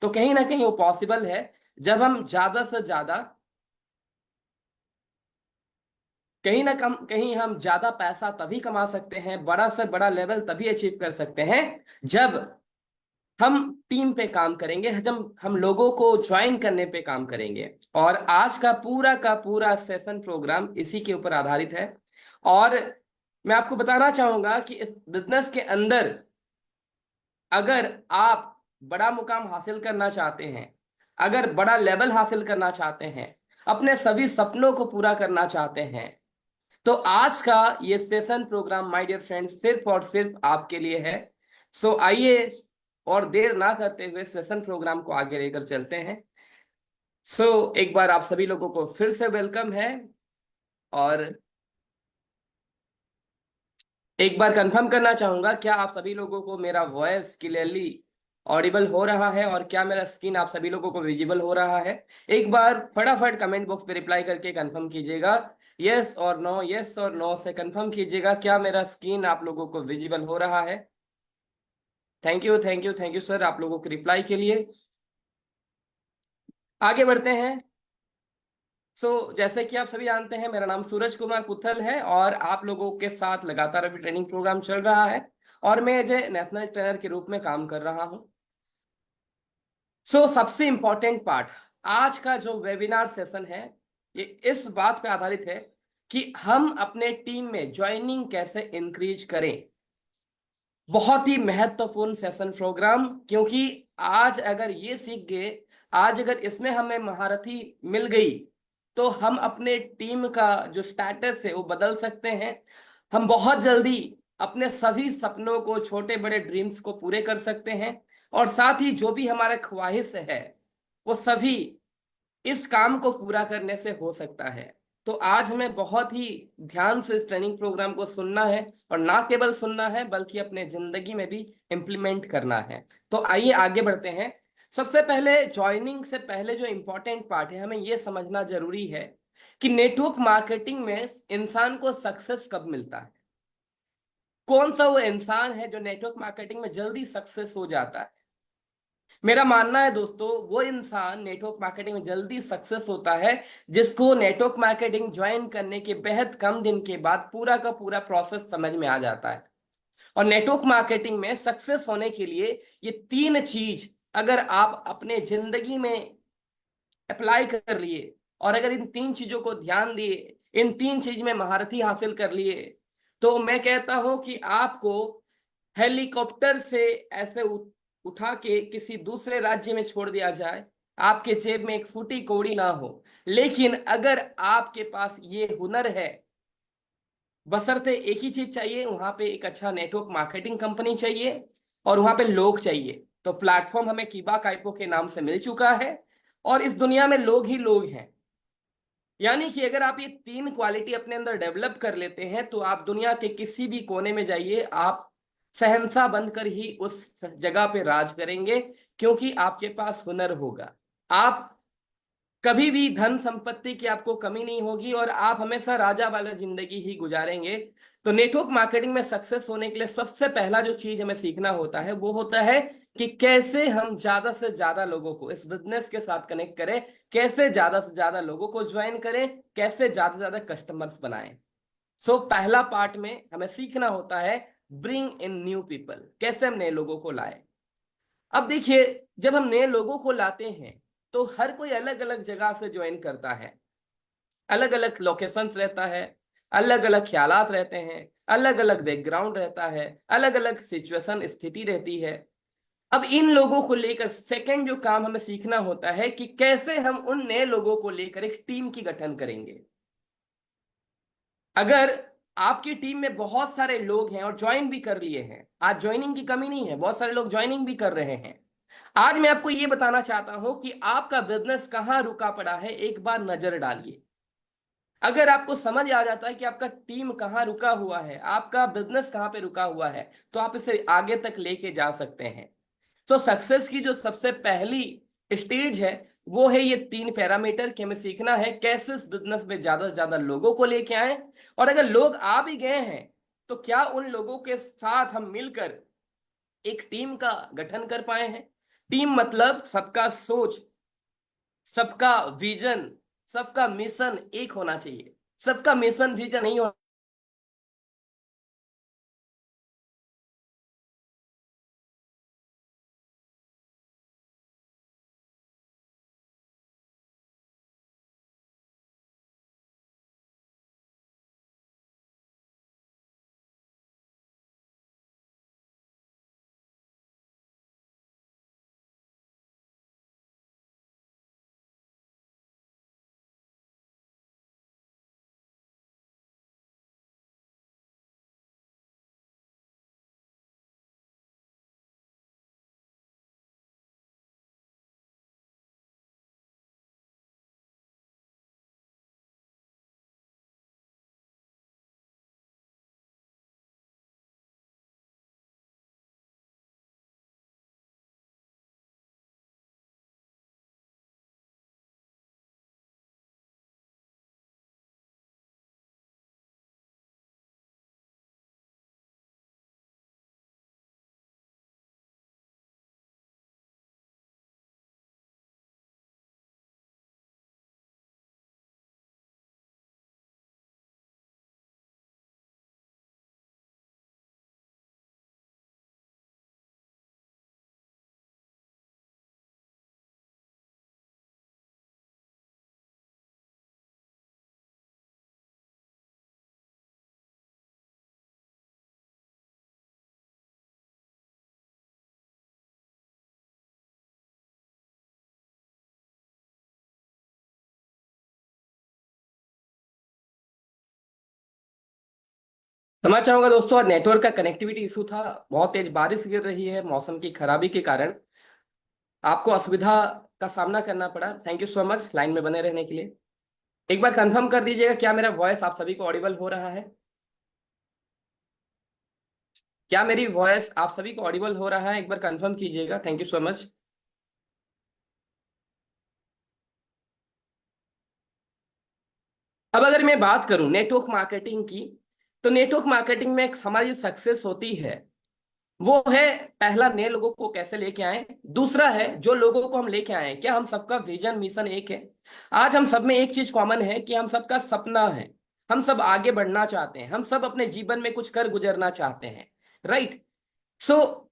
तो कहीं ना कहीं वो पॉसिबल है जब हम ज्यादा से ज्यादा, कहीं ना कम कहीं हम ज्यादा पैसा तभी कमा सकते हैं, बड़ा से बड़ा लेवल तभी अचीव कर सकते हैं जब हम टीम पे काम करेंगे, जब हम लोगों को ज्वाइन करने पे काम करेंगे। और आज का पूरा सेशन प्रोग्राम इसी के ऊपर आधारित है। और मैं आपको बताना चाहूंगा कि इस बिजनेस के अंदर अगर आप बड़ा मुकाम हासिल करना चाहते हैं, अगर बड़ा लेवल हासिल करना चाहते हैं, अपने सभी सपनों को पूरा करना चाहते हैं, तो आज का ये session program my dear friends सिर्फ और सिर्फ आपके लिए है। सो आइए और देर ना करते हुए सेशन प्रोग्राम को आगे लेकर चलते हैं। एक बार आप सभी लोगों को फिर से वेलकम है। और एक बार कंफर्म करना चाहूंगा, क्या आप सभी लोगों को मेरा वॉइस क्लियरली ऑडिबल हो रहा है और क्या मेरा स्क्रीन आप सभी लोगों को विजिबल हो रहा है? एक बार फटाफट कमेंट बॉक्स पे रिप्लाई करके कंफर्म कीजिएगा। यस और नो, यस और नो से कंफर्म कीजिएगा, क्या मेरा स्क्रीन आप लोगों को विजिबल हो रहा है? Thank you, thank you, thank you sir आप लोगों के रिप्लाई के लिए। आगे बढ़ते हैं। जैसे कि आप सभी जानते हैं, मेरा नाम सूरज कुमार पुथल है और आप लोगों के साथ लगातार अभी ट्रेनिंग प्रोग्राम चल रहा है और मैं एज ए नेशनल ट्रेनर के रूप में काम कर रहा हूं। सबसे इंपॉर्टेंट पार्ट आज का जो वेबिनार सेशन है, ये इस बात पे आधारित है कि हम अपने टीम में ज्वाइनिंग कैसे इंक्रीज करें। बहुत ही महत्वपूर्ण सेशन प्रोग्राम, क्योंकि आज अगर ये सीख गए, आज अगर इसमें हमें महारथी मिल गई, तो हम अपने टीम का जो स्टेटस है वो बदल सकते हैं। हम बहुत जल्दी अपने सभी सपनों को, छोटे बड़े ड्रीम्स को पूरे कर सकते हैं और साथ ही जो भी हमारा ख्वाहिश है वो सभी इस काम को पूरा करने से हो सकता है। तो आज हमें बहुत ही ध्यान से इस ट्रेनिंग प्रोग्राम को सुनना है और ना केवल सुनना है बल्कि अपने जिंदगी में भी इम्प्लीमेंट करना है। तो आइए आगे बढ़ते हैं। सबसे पहले ज्वाइनिंग से पहले जो इंपॉर्टेंट पार्ट है, हमें यह समझना जरूरी है कि नेटवर्क मार्केटिंग में इंसान को सक्सेस कब मिलता है। कौन सा वो इंसान है जो नेटवर्क मार्केटिंग में जल्दी सक्सेस हो जाता है? मेरा मानना है दोस्तों, वो इंसान नेटवर्क मार्केटिंग में जल्दी सक्सेस होता है जिसको नेटवर्क मार्केटिंग ज्वाइन करने के बेहद कम दिन के बाद पूरा का पूरा प्रोसेस समझ में आ जाता है। और नेटवर्क मार्केटिंग में सक्सेस होने के लिए ये तीन चीज अगर आप अपने जिंदगी में अप्लाई कर लिए और अगर इन तीन चीजों को ध्यान दिए, इन तीन चीज में महारथी हासिल कर लिए, तो मैं कहता हूं कि आपको हेलीकॉप्टर से ऐसे उठा के किसी दूसरे राज्य में छोड़ दिया जाए, आपके जेब में एक फूटी कौड़ी ना हो, लेकिन अगर आपके पास ये हुनर है, बशर्ते एक ही चीज चाहिए, वहां पे एक अच्छा नेटवर्क मार्केटिंग कंपनी चाहिए और वहां पे लोग चाहिए। तो प्लेटफॉर्म हमें कीबा काइपो के नाम से मिल चुका है और इस दुनिया में लोग ही लोग हैं। यानी कि अगर आप ये तीन क्वालिटी अपने अंदर डेवलप कर लेते हैं तो आप दुनिया के किसी भी कोने में जाइए, आप शहंशाह बनकर ही उस जगह पे राज करेंगे, क्योंकि आपके पास हुनर होगा। आप कभी भी धन संपत्ति की आपको कमी नहीं होगी और आप हमेशा राजा वाला जिंदगी ही गुजारेंगे। तो नेटवर्क मार्केटिंग में सक्सेस होने के लिए सबसे पहला जो चीज हमें सीखना होता है वो होता है कि कैसे हम ज्यादा से ज्यादा लोगों को इस बिजनेस के साथ कनेक्ट करें, कैसे ज्यादा से ज्यादा लोगों को ज्वाइन करें, कैसे ज्यादा से ज्यादा कस्टमर्स बनाएं। पहला पार्ट में हमें सीखना होता है ब्रिंग इन न्यू पीपल, कैसे हम नए लोगों को लाए। अब देखिए, जब हम नए लोगों को लाते हैं तो हर कोई अलग अलग जगह से ज्वाइन करता है, अलग अलग लोकेशंस रहता है, अलग अलग ख्यालात रहते हैं, अलग अलग बैकग्राउंड रहता है, अलग अलग सिचुएशन स्थिति रहती है। अब इन लोगों को लेकर सेकंड जो काम हमें सीखना होता है कि कैसे हम उन नए लोगों को लेकर एक टीम की गठन करेंगे। अगर आपकी टीम में बहुत सारे लोग हैं और ज्वाइन भी कर लिए हैं, आज ज्वाइनिंग की कमी नहीं है, बहुत सारे लोग ज्वाइनिंग भी कर रहे हैं। आज मैं आपको यह बताना चाहता हूं कि आपका बिजनेस कहां रुका पड़ा है, एक बार नजर डालिए। अगर आपको समझ आ जाता है कि आपका टीम कहां रुका हुआ है, आपका बिजनेस कहां पे रुका हुआ है, तो आप इसे आगे तक लेके जा सकते हैं। सक्सेस की जो सबसे पहली स्टेज है वो है ये तीन पैरामीटर कि हमें सीखना है कैसे इस बिजनेस में ज्यादा से ज्यादा लोगों को लेके आए, और अगर लोग आ भी गए हैं तो क्या उन लोगों के साथ हम मिलकर एक टीम का गठन कर पाए हैं। टीम मतलब सबका सोच, सबका विजन, सबका मिशन एक होना चाहिए। सबका मिशन विजन नहीं हो। समझ चाहूंगा दोस्तों, नेटवर्क का कनेक्टिविटी इशू था। बहुत तेज बारिश गिर रही है, मौसम की खराबी के कारण आपको असुविधा का सामना करना पड़ा। Thank you so much line में बने रहने के लिए। एक बार कंफर्म कर दीजिएगा, क्या मेरा वॉइस आप सभी को ऑडिबल हो रहा है? क्या मेरी वॉइस आप सभी को ऑडिबल हो रहा है? एक बार कंफर्म कीजिएगा। Thank you so much. अब अगर मैं बात करूं नेटवर्क मार्केटिंग की, तो नेटवर्क मार्केटिंग में एक हमारी सक्सेस होती है वो है, पहला नए लोगों को कैसे लेके आए, दूसरा है जो लोगों को हम लेके आए हैं क्या हम सबका विजन मिशन एक है। आज हम सब में एक चीज कॉमन है कि हम सबका सपना है। हम सब आगे बढ़ना चाहते हैं, हम सब अपने जीवन में कुछ कर गुजरना चाहते हैं। राइट। सो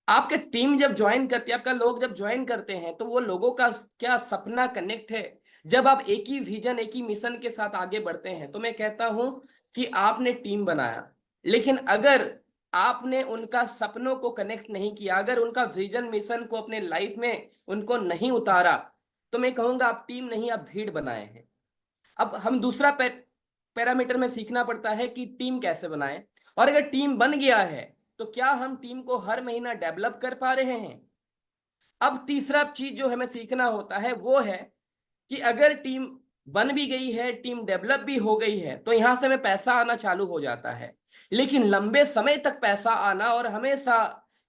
आपके टीम जब ज्वाइन करती है, आपका लोग जब ज्वाइन करते हैं, तो वो लोगों का क्या सपना कनेक्ट है। जब आप एक ही विजन एक ही मिशन के साथ आगे बढ़ते हैं, तो मैं कहता हूं कि आपने टीम बनाया। लेकिन अगर आपने उनका सपनों को कनेक्ट नहीं किया, अगर उनका विजन मिशन को अपने लाइफ में उनको नहीं उतारा, तो मैं कहूंगा आप टीम नहीं, आप भीड़ बनाए हैं। अब हम दूसरा पैरामीटर में सीखना पड़ता है कि टीम कैसे बनाएं। और अगर टीम बन गया है, तो क्या हम टीम को हर महीना डेवलप कर पा रहे हैं। अब तीसरा चीज जो हमें सीखना होता है वो है कि अगर टीम बन भी गई है, टीम डेवलप भी हो गई है, तो यहां से हमें पैसा आना चालू हो जाता है। लेकिन लंबे समय तक पैसा आना और हमेशा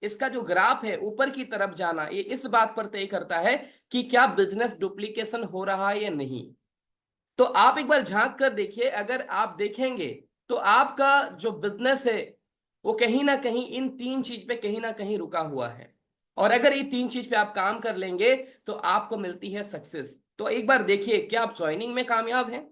इसका जो ग्राफ है ऊपर की तरफ जाना, ये इस बात पर तय करता है कि क्या बिजनेस डुप्लीकेशन हो रहा है या नहीं। तो आप एक बार झांक कर देखिए, अगर आप देखेंगे तो आपका जो बिजनेस है वो कहीं ना कहीं इन तीन चीज पे कहीं ना कहीं रुका हुआ है। और अगर ये तीन चीज पे आप काम कर लेंगे, तो आपको मिलती है सक्सेस। तो एक बार देखिए, क्या आप ज्वाइनिंग में कामयाब हैं?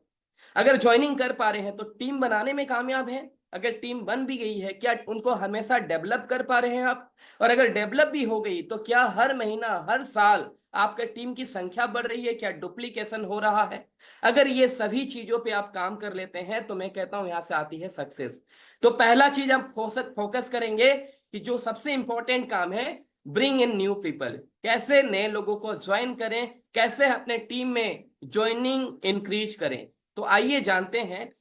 अगर ज्वाइनिंग कर पा रहे हैं तो टीम बनाने में कामयाब हैं। अगर टीम बन भी गई है, क्या उनको हमेशा डेवलप कर पा रहे हैं आप? और अगर डेवलप भी हो गई, तो क्या हर महीना हर साल आपका टीम की संख्या बढ़ रही है, क्या डुप्लीकेशन हो रहा है? अगर ये सभी चीजों पे आप काम कर लेते हैं, तो मैं कहता हूं यहां से आती है सक्सेस। तो पहला चीज हम फोकस करेंगे कि जो सबसे इंपॉर्टेंट काम है, ब्रिंग इन न्यू पीपल। कैसे नए लोगों को ज्वाइन करें, कैसे अपने टीम में ज्वाइनिंग इंक्रीज करें। तो आइए जानते हैं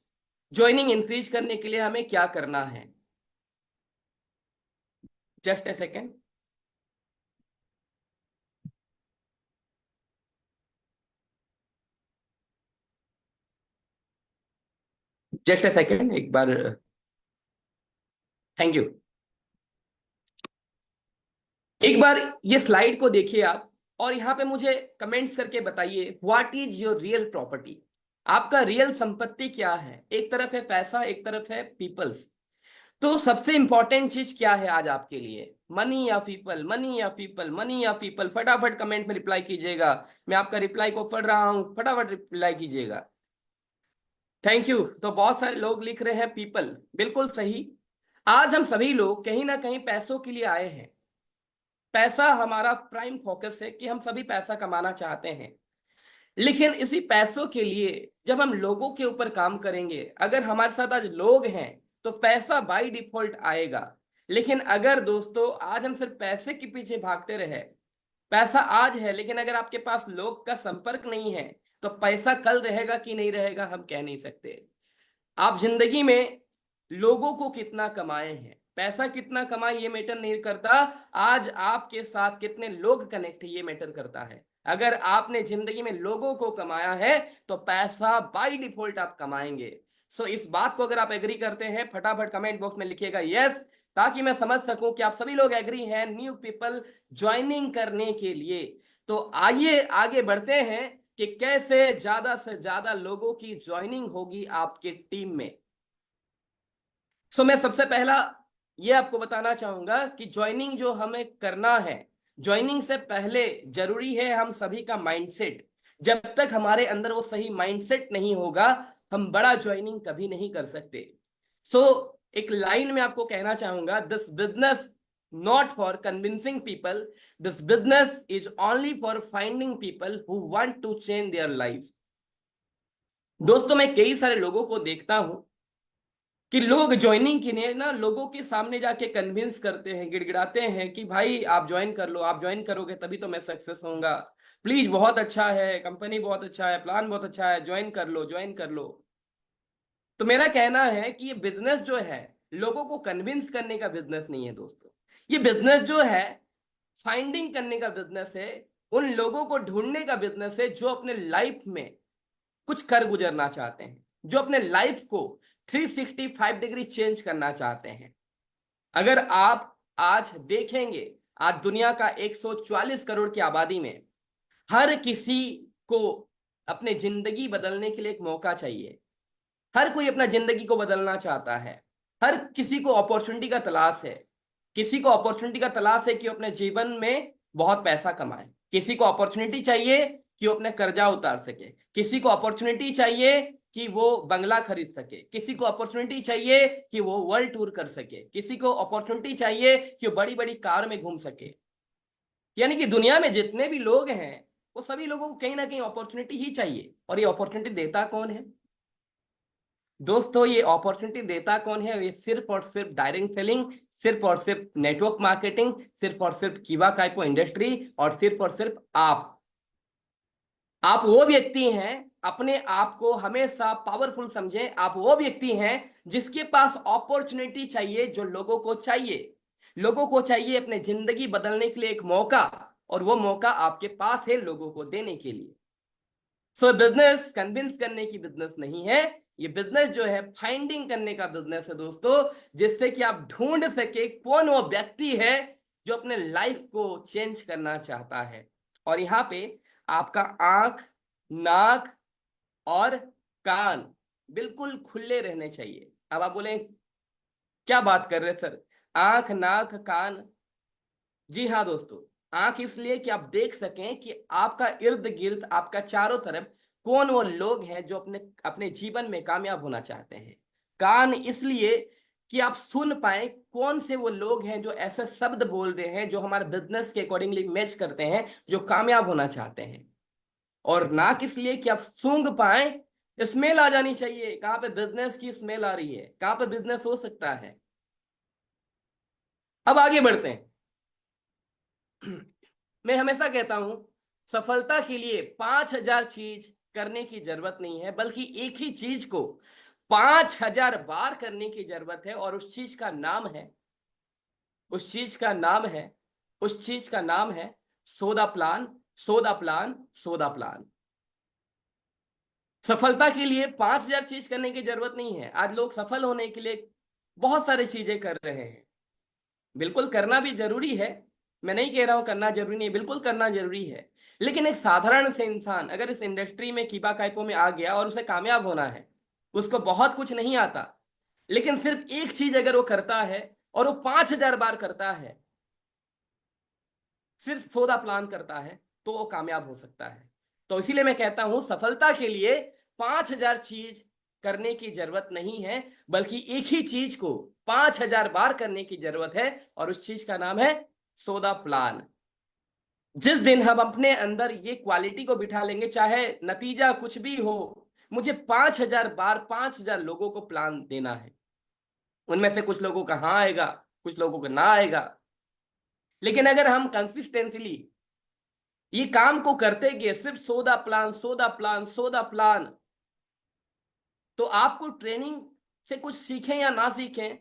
ज्वाइनिंग इंक्रीज करने के लिए हमें क्या करना है। Just a second. Just a second, एक बार। Thank you. एक बार ये स्लाइड को देखिए आप, और यहां पे मुझे कमेंट्स करके बताइए, what is your real property. आपका रियल संपत्ति क्या है? एक तरफ है पैसा, एक तरफ है पीपल्स। तो सबसे इंपॉर्टेंट चीज क्या है आज आपके लिए? मनी या पीपल, मनी या पीपल, मनी या पीपल? फटाफट कमेंट में रिप्लाई कीजिएगा। मैं आपका रिप्लाई को पढ़ रहा हूं, फटाफट रिप्लाई कीजिएगा। Thank you. तो बहुत सारे लोग लिख रहे हैं पीपल, बिल्कुल सही। आज हम सभी लोग कहीं ना कहीं पैसों के लिए आए हैं। पैसा हमारा प्राइम फोकस है कि हम सभी पैसा कमाना चाहते हैं। लेकिन इसी पैसों के लिए जब हम लोगों के ऊपर काम करेंगे, अगर हमारे साथ आज लोग हैं तो पैसा बाय डिफॉल्ट आएगा। लेकिन अगर दोस्तों आज हम सिर्फ पैसे के पीछे भागते रहे, पैसा आज है लेकिन अगर आपके पास लोग का संपर्क नहीं है, तो पैसा कल रहेगा कि नहीं रहेगा हम कह नहीं सकते। आप जिंदगी में लोगों को कितना कमाए हैं, पैसा कितना कमाए ये मैटर नहीं करता। आज आपके साथ कितने लोग कनेक्ट है ये मैटर करता है। अगर आपने जिंदगी में लोगों को कमाया है तो पैसा बाय डिफॉल्ट आप कमाएंगे। सो इस बात को अगर आप एग्री करते हैं, फटाफट कमेंट बॉक्स में लिखिएगा यस, ताकि मैं समझ सकूं कि आप सभी लोग एग्री हैं न्यू पीपल ज्वाइनिंग करने के लिए। तो आइए आगे बढ़ते हैं कि कैसे ज्यादा से ज्यादा लोगों की ज्वाइनिंग होगी आपके टीम में। सो मैं सबसे पहला ये आपको बताना चाहूंगा कि ज्वाइनिंग जो हमें करना है, ज्वाइनिंग से पहले जरूरी है हम सभी का माइंडसेट। जब तक हमारे अंदर वो सही माइंडसेट नहीं होगा, हम बड़ा ज्वाइनिंग कभी नहीं कर सकते। सो एक लाइन में आपको कहना चाहूंगा, this business not for convincing people, this business is only for finding people who want to change their life. दोस्तों मैं कई सारे लोगों को देखता हूं कि लोग ज्वाइनिंग के लिए ना लोगों के सामने जाके कन्विंस करते हैं, गिड़गिड़ाते हैं कि भाई आप ज्वाइन कर लो, आप ज्वाइन करोगे तभी तो मैं सक्सेस होऊंगा, प्लीज बहुत अच्छा है, कंपनी बहुत अच्छा है, प्लान बहुत अच्छा है, ज्वाइन कर लो, ज्वाइन कर लो। तो मेरा कहना है कि ये बिजनेस जो है लोगों को कन्विंस करने का बिजनेस नहीं है दोस्तों। ये बिजनेस जो है फाइंडिंग करने का बिजनेस है, उन लोगों को ढूंढने का बिजनेस है जो अपने लाइफ में कुछ कर गुजरना चाहते हैं, जो अपने लाइफ को 365 डिग्री चेंज करना चाहते हैं। अगर आप आज देखेंगे, आज दुनिया का 144 करोड़ की आबादी में हर किसी को अपने जिंदगी बदलने के लिए एक मौका चाहिए। हर कोई अपना जिंदगी को बदलना चाहता है। हर किसी को अपॉर्चुनिटी का तलाश है। किसी को अपॉर्चुनिटी का तलाश है कि वो अपने जीवन में बहुत पैसा कमाए। किसी को अपॉर्चुनिटी चाहिए कि वो अपने कर्जा उतार सके। किसी को अपॉर्चुनिटी चाहिए कि वो बंगला खरीद सके। किसी को अपॉर्चुनिटी चाहिए कि वो वर्ल्ड टूर कर सके। किसी को अपॉर्चुनिटी चाहिए कि वो बड़ी बड़ी कार में घूम सके। यानी कि दुनिया में जितने भी लोग हैं वो सभी लोगों को कहीं ना कहीं अपॉर्चुनिटी ही चाहिए। और ये अपॉर्चुनिटी देता कौन है दोस्तों? ये अपॉर्चुनिटी देता कौन है? ये सिर्फ और सिर्फ डायरेक्ट सेलिंग, सिर्फ और सिर्फ नेटवर्क मार्केटिंग, सिर्फ और सिर्फ कीवा काइपो इंडस्ट्री, और सिर्फ आप वो व्यक्ति हैं, अपने आप को हमेशा पावरफुल समझें। आप वो व्यक्ति हैं जिसके पास अपॉर्चुनिटी चाहिए, जो लोगों को चाहिए। लोगों को चाहिए अपने जिंदगी बदलने के लिए एक मौका, और वो मौका आपके पास है लोगों को देने के लिए। सो बिजनेस कन्विंस करने की बिजनेस नहीं है, ये बिजनेस जो है फाइंडिंग करने का बिजनेस है दोस्तों, जिससे कि आप ढूंढ सके कौन वो व्यक्ति है जो अपने लाइफ को चेंज करना चाहता है। और यहाँ पे आपका आंख, नाक और कान बिल्कुल खुले रहने चाहिए। अब आप बोले क्या बात कर रहे सर, आंख, नाक, कान? जी हाँ दोस्तों, आंख इसलिए कि आप देख सकें कि आपका इर्द गिर्द, आपका चारों तरफ कौन वो लोग हैं जो अपने अपने जीवन में कामयाब होना चाहते हैं। कान इसलिए कि आप सुन पाए कौन से वो लोग हैं जो ऐसे शब्द बोल रहे हैं जो हमारे बिजनेस के अकॉर्डिंगली मैच करते हैं, जो कामयाब होना चाहते हैं। और नाक इसलिए कि आप सूंघ पाए, स्मेल आ जानी चाहिए, कहां पे बिजनेस की स्मेल आ रही है, कहां पे बिजनेस हो सकता है। अब आगे बढ़ते हैं। मैं हमेशा कहता हूं सफलता के लिए 5,000 चीज करने की जरूरत नहीं है, बल्कि एक ही चीज को 5,000 बार करने की जरूरत है। और उस चीज का नाम है, उस चीज का नाम है, उस चीज का नाम है सोदा प्लान, सोदा प्लान, सोदा प्लान। सफलता के लिए 5,000 चीज करने की जरूरत नहीं है। आज लोग सफल होने के लिए बहुत सारी चीजें कर रहे हैं। बिल्कुल करना भी जरूरी है, मैं नहीं कह रहा हूं करना जरूरी नहीं है, बिल्कुल करना जरूरी है। लेकिन एक साधारण से इंसान अगर इस इंडस्ट्री में कीबा काइपो में आ गया और उसे कामयाब होना है, उसको बहुत कुछ नहीं आता, लेकिन सिर्फ एक चीज अगर वो करता है और वो 5,000 बार करता है, सिर्फ 14 प्लान करता है, तो वो कामयाब हो सकता है। तो इसीलिए मैं कहता हूं सफलता के लिए 5,000 चीज करने की जरूरत नहीं है, बल्कि एक ही चीज को 5,000 बार करने की जरूरत है, और उस चीज का नाम है 14 प्लान। जिस दिन हम अपने अंदर ये क्वालिटी को बिठा लेंगे, चाहे नतीजा कुछ भी हो, मुझे 5,000 बार 5,000 लोगों को प्लान देना है। उनमें से कुछ लोगों का हाँ आएगा, कुछ लोगों का ना आएगा, लेकिन अगर हम कंसिस्टेंटली ये काम को करते गए, सिर्फ 14 प्लान 14 प्लान 14 प्लान, तो आपको ट्रेनिंग से कुछ सीखें या ना सीखें,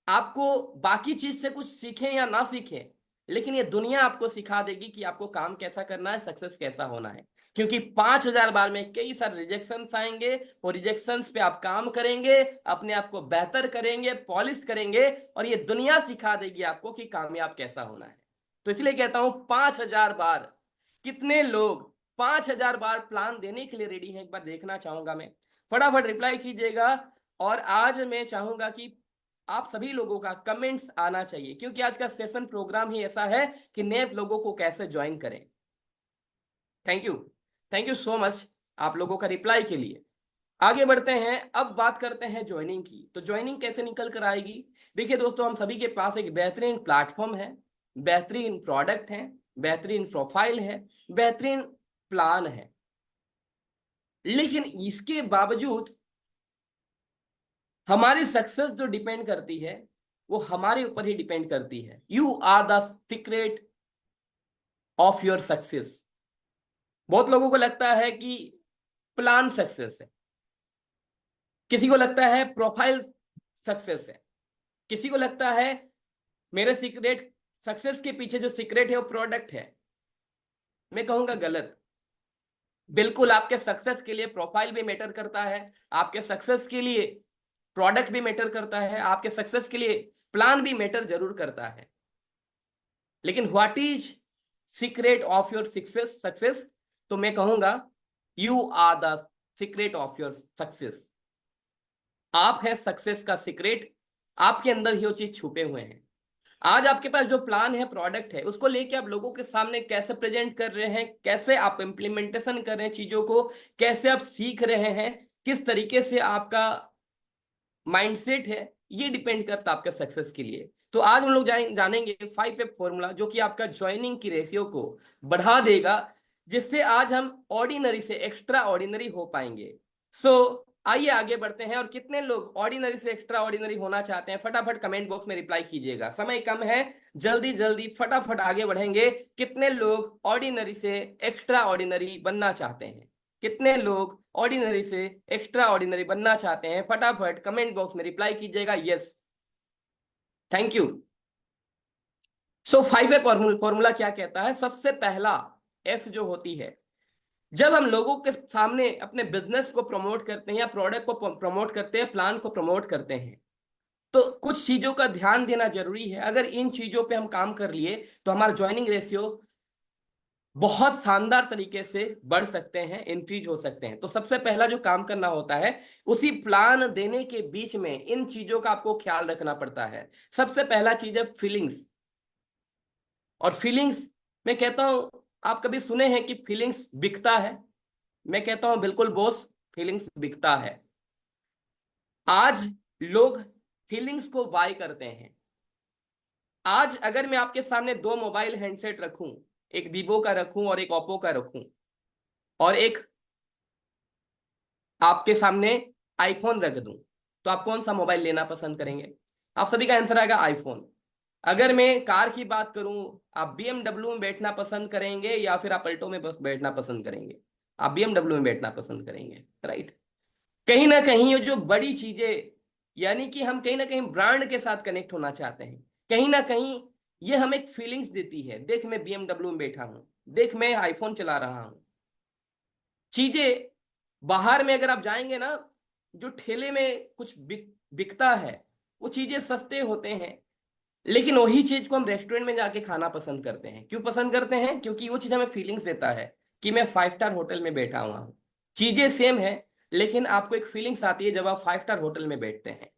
आपको बाकी चीज से कुछ सीखें या ना सीखें, लेकिन ये दुनिया आपको सिखा देगी कि आपको काम कैसा करना है, सक्सेस कैसा होना है। क्योंकि 5,000 बार में कई सारे रिजेक्शन आएंगे, और रिजेक्शंस पे आप काम करेंगे, अपने आप को बेहतर करेंगे, पॉलिश करेंगे, और ये दुनिया सिखा देगी आपको कि कामयाब कैसा होना है। तो इसलिए कहता हूं 5,000 बार। कितने लोग 5,000 बार प्लान देने के लिए रेडी हैं, एक बार देखना चाहूंगा मैं। फटाफट रिप्लाई कीजिएगा। और आज मैं चाहूंगा कि आप सभी लोगों का कमेंट्स आना चाहिए, क्योंकि आज का सेशन प्रोग्राम ही ऐसा है कि नए लोगों को कैसे ज्वाइन करें। थैंक यू सो मच आप लोगों का रिप्लाई के लिए। आगे बढ़ते हैं, अब बात करते हैं ज्वाइनिंग की। तो ज्वाइनिंग कैसे निकल कर आएगी? देखिए दोस्तों, हम सभी के पास एक बेहतरीन प्लेटफॉर्म है, बेहतरीन प्रोडक्ट है, बेहतरीन प्रोफाइल है, बेहतरीन प्लान है, लेकिन इसके बावजूद हमारी सक्सेस जो डिपेंड करती है, वो हमारे ऊपर ही डिपेंड करती है। You are the secret of your success. बहुत लोगों को लगता है कि प्लान सक्सेस है, किसी को लगता है प्रोफाइल सक्सेस है, किसी को लगता है मेरे सीक्रेट सक्सेस के पीछे जो सीक्रेट है वो प्रोडक्ट है। मैं कहूंगा गलत। बिल्कुल आपके सक्सेस के लिए प्रोफाइल भी मैटर करता है, आपके सक्सेस के लिए प्रोडक्ट भी मैटर करता है, आपके सक्सेस के लिए प्लान भी मैटर जरूर करता है। लेकिन what is secret of your success? तो मैं कहूंगा you are the secret of your success. आप है सक्सेस का सीक्रेट, आपके अंदर ही वो चीज छुपे हुए हैं। आज आपके पास जो प्लान है, प्रोडक्ट है, उसको लेके आप लोगों के सामने कैसे प्रेजेंट कर रहे हैं, कैसे आप इंप्लीमेंटेशन कर रहे हैं चीजों को, कैसे आप सीख रहे हैं, किस तरीके से आपका माइंडसेट है, ये डिपेंड करता है आपके सक्सेस के लिए। तो आज हम लोग जानेंगे 5F फॉर्मूला, जो कि आपका ज्वाइनिंग की रेशियो को बढ़ा देगा, जिससे आज हम ऑर्डिनरी से एक्स्ट्रा ऑर्डिनरी हो पाएंगे। सो आइए आगे बढ़ते हैं। और कितने लोग ऑर्डिनरी से एक्स्ट्रा ऑर्डिनरी होना चाहते हैं, फटाफट कमेंट बॉक्स में रिप्लाई कीजिएगा, समय कम है, जल्दी जल्दी फटाफट आगे बढ़ेंगे। कितने लोग ऑर्डिनरी से एक्स्ट्रा ऑर्डिनरी बनना चाहते हैं? कितने लोग ऑर्डिनरी से एक्स्ट्रा ऑर्डिनरी बनना चाहते हैं? फटाफट कमेंट बॉक्स में रिप्लाई कीजिएगा yes. Thank you. So 5F formula क्या कहता है? सबसे पहला एफ जो होती है, जब हम लोगों के सामने अपने बिजनेस को प्रमोट करते हैं या प्रोडक्ट को प्रमोट करते हैं, प्लान को प्रमोट करते हैं, तो कुछ चीजों का ध्यान देना जरूरी है। अगर इन चीजों पे हम काम कर लिए तो हमारा ज्वाइनिंग रेशियो बहुत शानदार तरीके से बढ़ सकते हैं, इंक्रीज हो सकते हैं। तो सबसे पहला जो काम करना होता है, उसी प्लान देने के बीच में इन चीजों का आपको ख्याल रखना पड़ता है। सबसे पहला चीज है फीलिंग्स। और फीलिंग्स, मैं कहता हूं, आप कभी सुने हैं कि फीलिंग्स बिकता है? मैं कहता हूं बिल्कुल बॉस, फीलिंग्स बिकता है। आज लोग फीलिंग्स को बाय करते हैं। आज अगर मैं आपके सामने दो मोबाइल हैंडसेट रखूं, एक वीवो का रखूं और एक ओप्पो का रखूं, और एक आपके सामने आईफोन रख दूं, तो आप कौन सा मोबाइल लेना पसंद करेंगे? आप सभी का आंसर आएगा आईफोन। अगर मैं कार की बात करूं, आप BMW में बैठना पसंद करेंगे या फिर आप अल्टो में बैठना पसंद करेंगे? आप BMW में बैठना पसंद करेंगे, राइट। कहीं ना कहीं ये जो बड़ी चीजें, यानी कि हम कहीं ना कहीं ब्रांड के साथ कनेक्ट होना चाहते हैं, कहीं ना कहीं ये हमें एक फीलिंग्स देती है। देख मैं BMW में बैठा हूं, देख मैं आईफोन चला रहा हूं। चीजें बाहर में अगर आप जाएंगे ना, जो ठेले में कुछ बिकता है, वो चीजें सस्ते होते हैं, लेकिन वही चीज को हम रेस्टोरेंट में जाके खाना पसंद करते हैं। क्यों पसंद करते हैं? क्योंकि वो चीज हमें फीलिंग्स देता है कि मैं 5 स्टार होटल में बैठा हुआ हूँ। चीजें सेम है, लेकिन आपको एक फीलिंग्स आती है जब आप 5 स्टार होटल में बैठते हैं।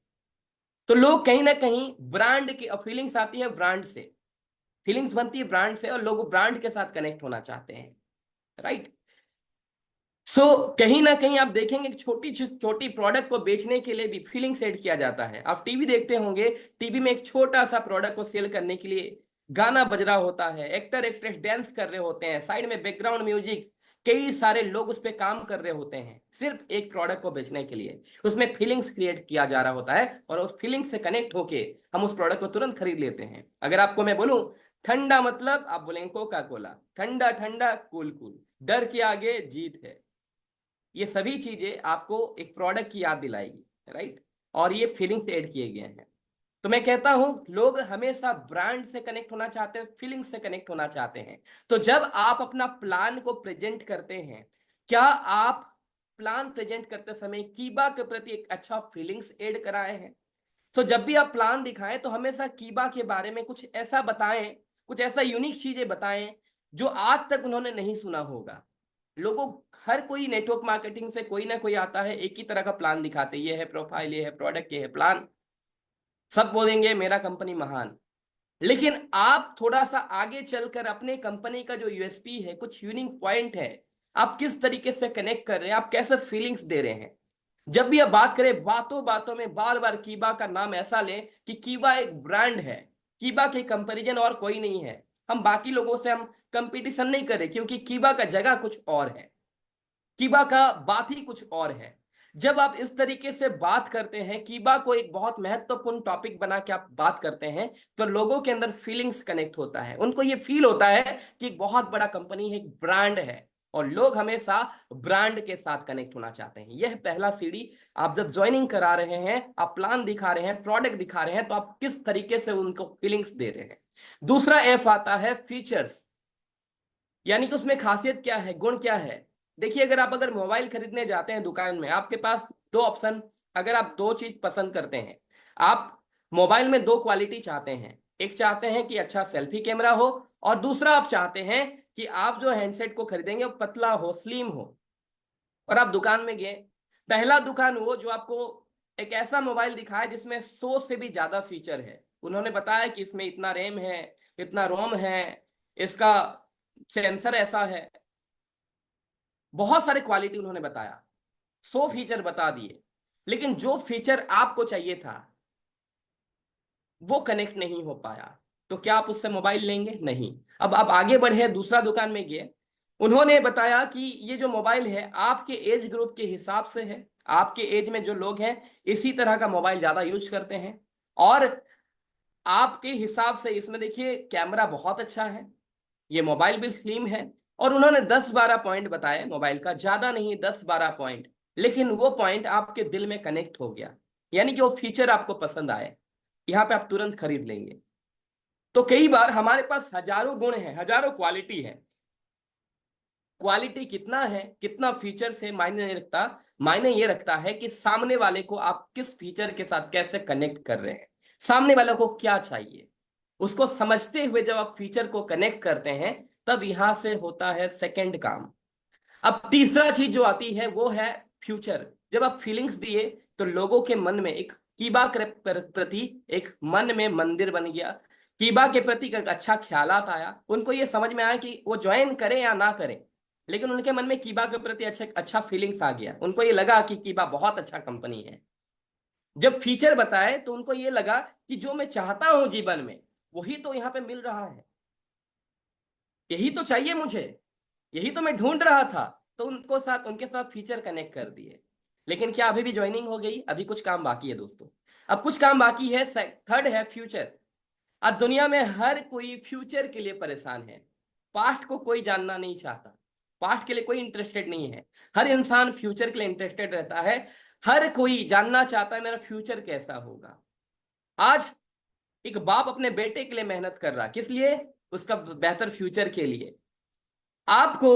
तो लोग कहीं ना कहीं ब्रांड की फीलिंग्स आती है, ब्रांड से फीलिंग्स बनती है, ब्रांड से, और लोग ब्रांड के साथ कनेक्ट होना चाहते हैं, राइट। सो कहीं ना कहीं आप देखेंगे कि छोटी छोटी प्रोडक्ट को बेचने के लिए भी फीलिंग सेट किया जाता है। आप टीवी देखते होंगे, टीवी में एक छोटा सा प्रोडक्ट को सेल करने के लिए गाना बज रहा होता है, एक्टर एक्ट्रेस डांस कर रहे होते हैं, साइड में बैकग्राउंड म्यूजिक, कई सारे लोग उस पर काम कर रहे होते हैं सिर्फ एक प्रोडक्ट को बेचने के लिए। उसमें फीलिंग्स क्रिएट किया जा रहा होता है और उस फीलिंग से कनेक्ट होके हम उस प्रोडक्ट को तुरंत खरीद लेते हैं। अगर आपको मैं बोलूं ठंडा मतलब, आप बोलेंगे कोका कोला, ठंडा ठंडा कूल कूल, डर के आगे जीत है। ये सभी चीजें आपको एक प्रोडक्ट की याद दिलाएगी, राइट। और ये फीलिंग से ऐड किए गए हैं। तो मैं कहता हूं लोग हमेशा ब्रांड से कनेक्ट होना चाहते हैं, फीलिंग से कनेक्ट होना चाहते हैं। तो जब आप अपना प्लान को प्रेजेंट करते हैं, क्या आप प्लान प्रेजेंट करते समय कीबा के प्रति एक अच्छा फीलिंग्स ऐड कराए हैं? तो जब भी आप प्लान दिखाएं तो हमेशा कीबा के बारे में कुछ ऐसा बताएं, कुछ ऐसा यूनिक चीजें बताएं जो आज तक उन्होंने नहीं सुना होगा। लोगों, हर कोई नेटवर्क मार्केटिंग से कोई ना कोई आता है, एक ही तरह का प्लान दिखाते, ये है प्रोफाइल, ये है प्रोडक्ट, ये है प्लान, सब बोलेंगे मेरा कंपनी महान। लेकिन आप थोड़ा सा आगे चलकर अपने कंपनी का जो यूएसपी है, कुछ यूनिक पॉइंट है, आप किस तरीके से कनेक्ट कर रहे हैं, आप कैसे फीलिंग्स दे रहे हैं। जब भी आप बात करें, बातों बातों में बार बार कीबा का नाम ऐसा लें कि कीबा एक ब्रांड है, कीबा के कंपैरिजन और कोई नहीं है। हम बाकी लोगों से हम कंपटीशन नहीं करें, क्योंकि कीबा का जगह कुछ और है, कीबा का बात ही कुछ और है। जब आप इस तरीके से बात करते हैं, कीबा को एक बहुत महत्वपूर्ण टॉपिक बना के आप बात करते हैं, तो लोगों के अंदर फीलिंग्स कनेक्ट होता है, उनको ये फील होता है कि एक बहुत बड़ा कंपनी है, एक ब्रांड है, और लोग हमेशा ब्रांड के साथ कनेक्ट होना चाहते हैं। यह पहला सीढ़ी। आप जब ज्वाइनिंग करा रहे हैं, आप प्लान दिखा रहे हैं, प्रोडक्ट दिखा रहे हैं, तो आप किस तरीके से उनको फीलिंग्स दे रहे हैं। दूसरा एफ आता है फीचर्स, यानी कि उसमें खासियत क्या है, गुण क्या है। देखिए, अगर मोबाइल खरीदने जाते हैं दुकान में, आपके पास दो ऑप्शन, अगर आप दो चीज पसंद करते हैं, आप मोबाइल में दो क्वालिटी चाहते हैं, एक चाहते हैं कि अच्छा सेल्फी कैमरा हो, और दूसरा आप चाहते हैं कि आप जो हैंडसेट को खरीदेंगे वो पतला हो, स्लिम हो। और आप दुकान में गए, पहला दुकान वो जो आपको एक ऐसा मोबाइल दिखाया जिसमें 100 से भी ज्यादा फीचर है, उन्होंने बताया कि इसमें इतना रैम है, इतना रोम है, इसका सेंसर ऐसा है, बहुत सारे क्वालिटी उन्होंने बताया, 100 फीचर बता दिए, लेकिन जो फीचर आपको चाहिए था वो कनेक्ट नहीं हो पाया। तो क्या आप उससे मोबाइल लेंगे? नहीं। अब आप आगे बढ़े, दूसरा दुकान में गए, उन्होंने बताया कि ये जो मोबाइल है आपके एज ग्रुप के हिसाब से है, आपके एज में जो लोग हैं इसी तरह का मोबाइल ज्यादा यूज करते हैं, और आपके हिसाब से इसमें देखिए कैमरा बहुत अच्छा है, ये मोबाइल भी स्लिम है। और उन्होंने 10-12 पॉइंट बताए मोबाइल का, ज्यादा नहीं, 10-12 पॉइंट, लेकिन वो पॉइंट आपके दिल में कनेक्ट हो गया, यानी कि वो फीचर आपको पसंद आए, यहां पे आप तुरंत खरीद लेंगे। तो कई बार हमारे पास हजारों गुण हैं, हजारों क्वालिटी है, क्वालिटी कितना है, कितना फीचर से मायने नहीं रखता, मायने ये रखता है कि सामने वाले को आप किस फीचर के साथ कैसे कनेक्ट कर रहे हैं, सामने वाले को क्या चाहिए, उसको समझते हुए जब आप फीचर को कनेक्ट करते हैं, तब यहां से होता है सेकंड काम। अब तीसरा चीज जो आती है वो है फ्यूचर। जब आप फीलिंग्स दिए तो लोगों के मन में एक कीबा के प्रति एक मन में मंदिर बन गया, कीबा के प्रति एक अच्छा ख्यालात आया, उनको ये समझ में आया कि वो ज्वाइन करें या ना करें, लेकिन उनके मन में कीबा के प्रति अच्छा अच्छा फीलिंग्स आ गया, उनको ये लगा कि कीबा बहुत अच्छा कंपनी है। जब फीचर बताए तो उनको ये लगा कि जो मैं चाहता हूं जीवन में वही तो यहाँ पे मिल रहा है, यही तो चाहिए मुझे, यही तो मैं ढूंढ रहा था। तो उनके साथ फीचर कनेक्ट कर दिए। लेकिन क्या अभी भी ज्वाइनिंग हो गई? अभी कुछ काम बाकी है दोस्तों, अब कुछ काम बाकी है। थर्ड है फ्यूचर। आज दुनिया में हर कोई फ्यूचर के लिए परेशान है, पास्ट को कोई जानना नहीं चाहता, पास्ट के लिए कोई इंटरेस्टेड नहीं है, हर इंसान फ्यूचर के लिए इंटरेस्टेड रहता है। हर कोई जानना चाहता है मेरा फ्यूचर कैसा होगा। आज एक बाप अपने बेटे के लिए मेहनत कर रहा, किस लिए? उसका बेहतर फ्यूचर के लिए। आपको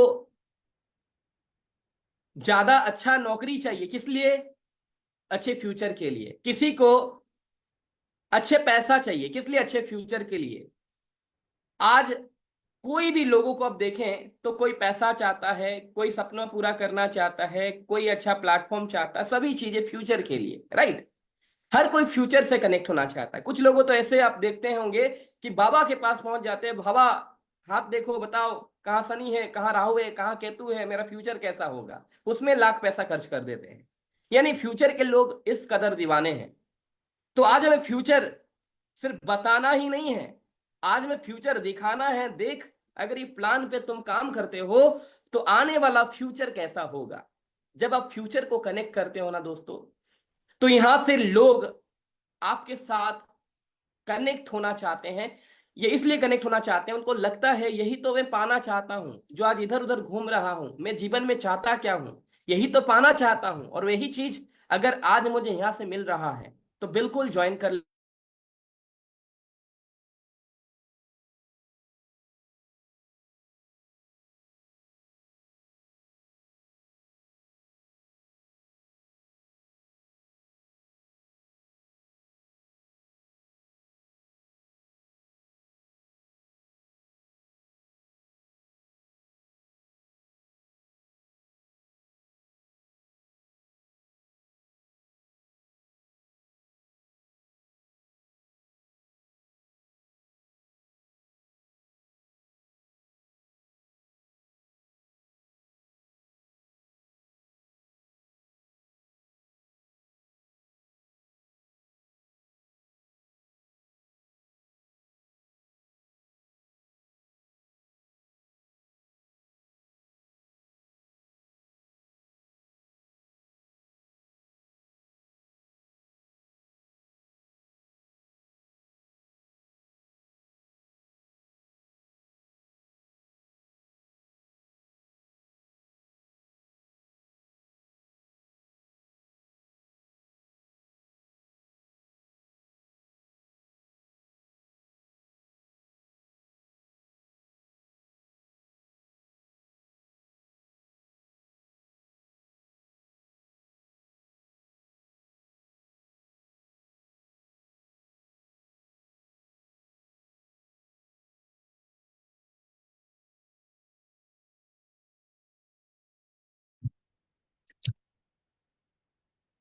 ज्यादा अच्छा नौकरी चाहिए, किस लिए? अच्छे फ्यूचर के लिए। किसी को अच्छे पैसा चाहिए, किस लिए? अच्छे फ्यूचर के लिए। आज कोई भी लोगों को आप देखें तो कोई पैसा चाहता है, कोई सपना पूरा करना चाहता है, कोई अच्छा प्लेटफॉर्म चाहता है, सभी चीजें फ्यूचर के लिए, राइट। हर कोई फ्यूचर से कनेक्ट होना चाहता है। कुछ लोगों तो ऐसे आप देखते होंगे कि बाबा के पास पहुंच जाते हैं, बाबा हाथ देखो बताओ कहाँ शनि है, कहाँ राहु है, कहाँ केतु है, मेरा फ्यूचर कैसा होगा, उसमें लाख पैसा खर्च कर देते हैं। यानी फ्यूचर के लोग इस कदर दीवाने हैं। तो आज हमें फ्यूचर सिर्फ बताना ही नहीं है, आज हमें फ्यूचर दिखाना है। देख, अगर ये प्लान पे तुम काम करते हो तो आने वाला फ्यूचर कैसा होगा। जब आप फ्यूचर को कनेक्ट करते हो ना दोस्तों, तो यहां से लोग आपके साथ कनेक्ट होना चाहते हैं। ये इसलिए कनेक्ट होना चाहते हैं, उनको लगता है यही तो मैं पाना चाहता हूं, जो आज इधर उधर घूम रहा हूं, मैं जीवन में चाहता क्या हूं, यही तो पाना चाहता हूं। और वही चीज अगर आज मुझे यहां से मिल रहा है तो बिल्कुल ज्वाइन कर।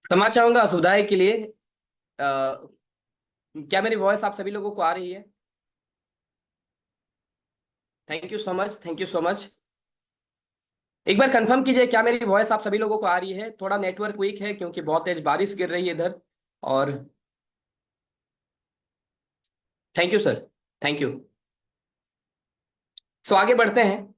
क्षमा चाहूंगा सुधार के लिए। क्या मेरी वॉइस आप सभी लोगों को आ रही है? Thank you so much, thank you so much. एक बार कंफर्म कीजिए, क्या मेरी वॉइस आप सभी लोगों को आ रही है? थोड़ा नेटवर्क वीक है क्योंकि बहुत तेज बारिश गिर रही है इधर। और thank you sir, thank you. So आगे बढ़ते हैं।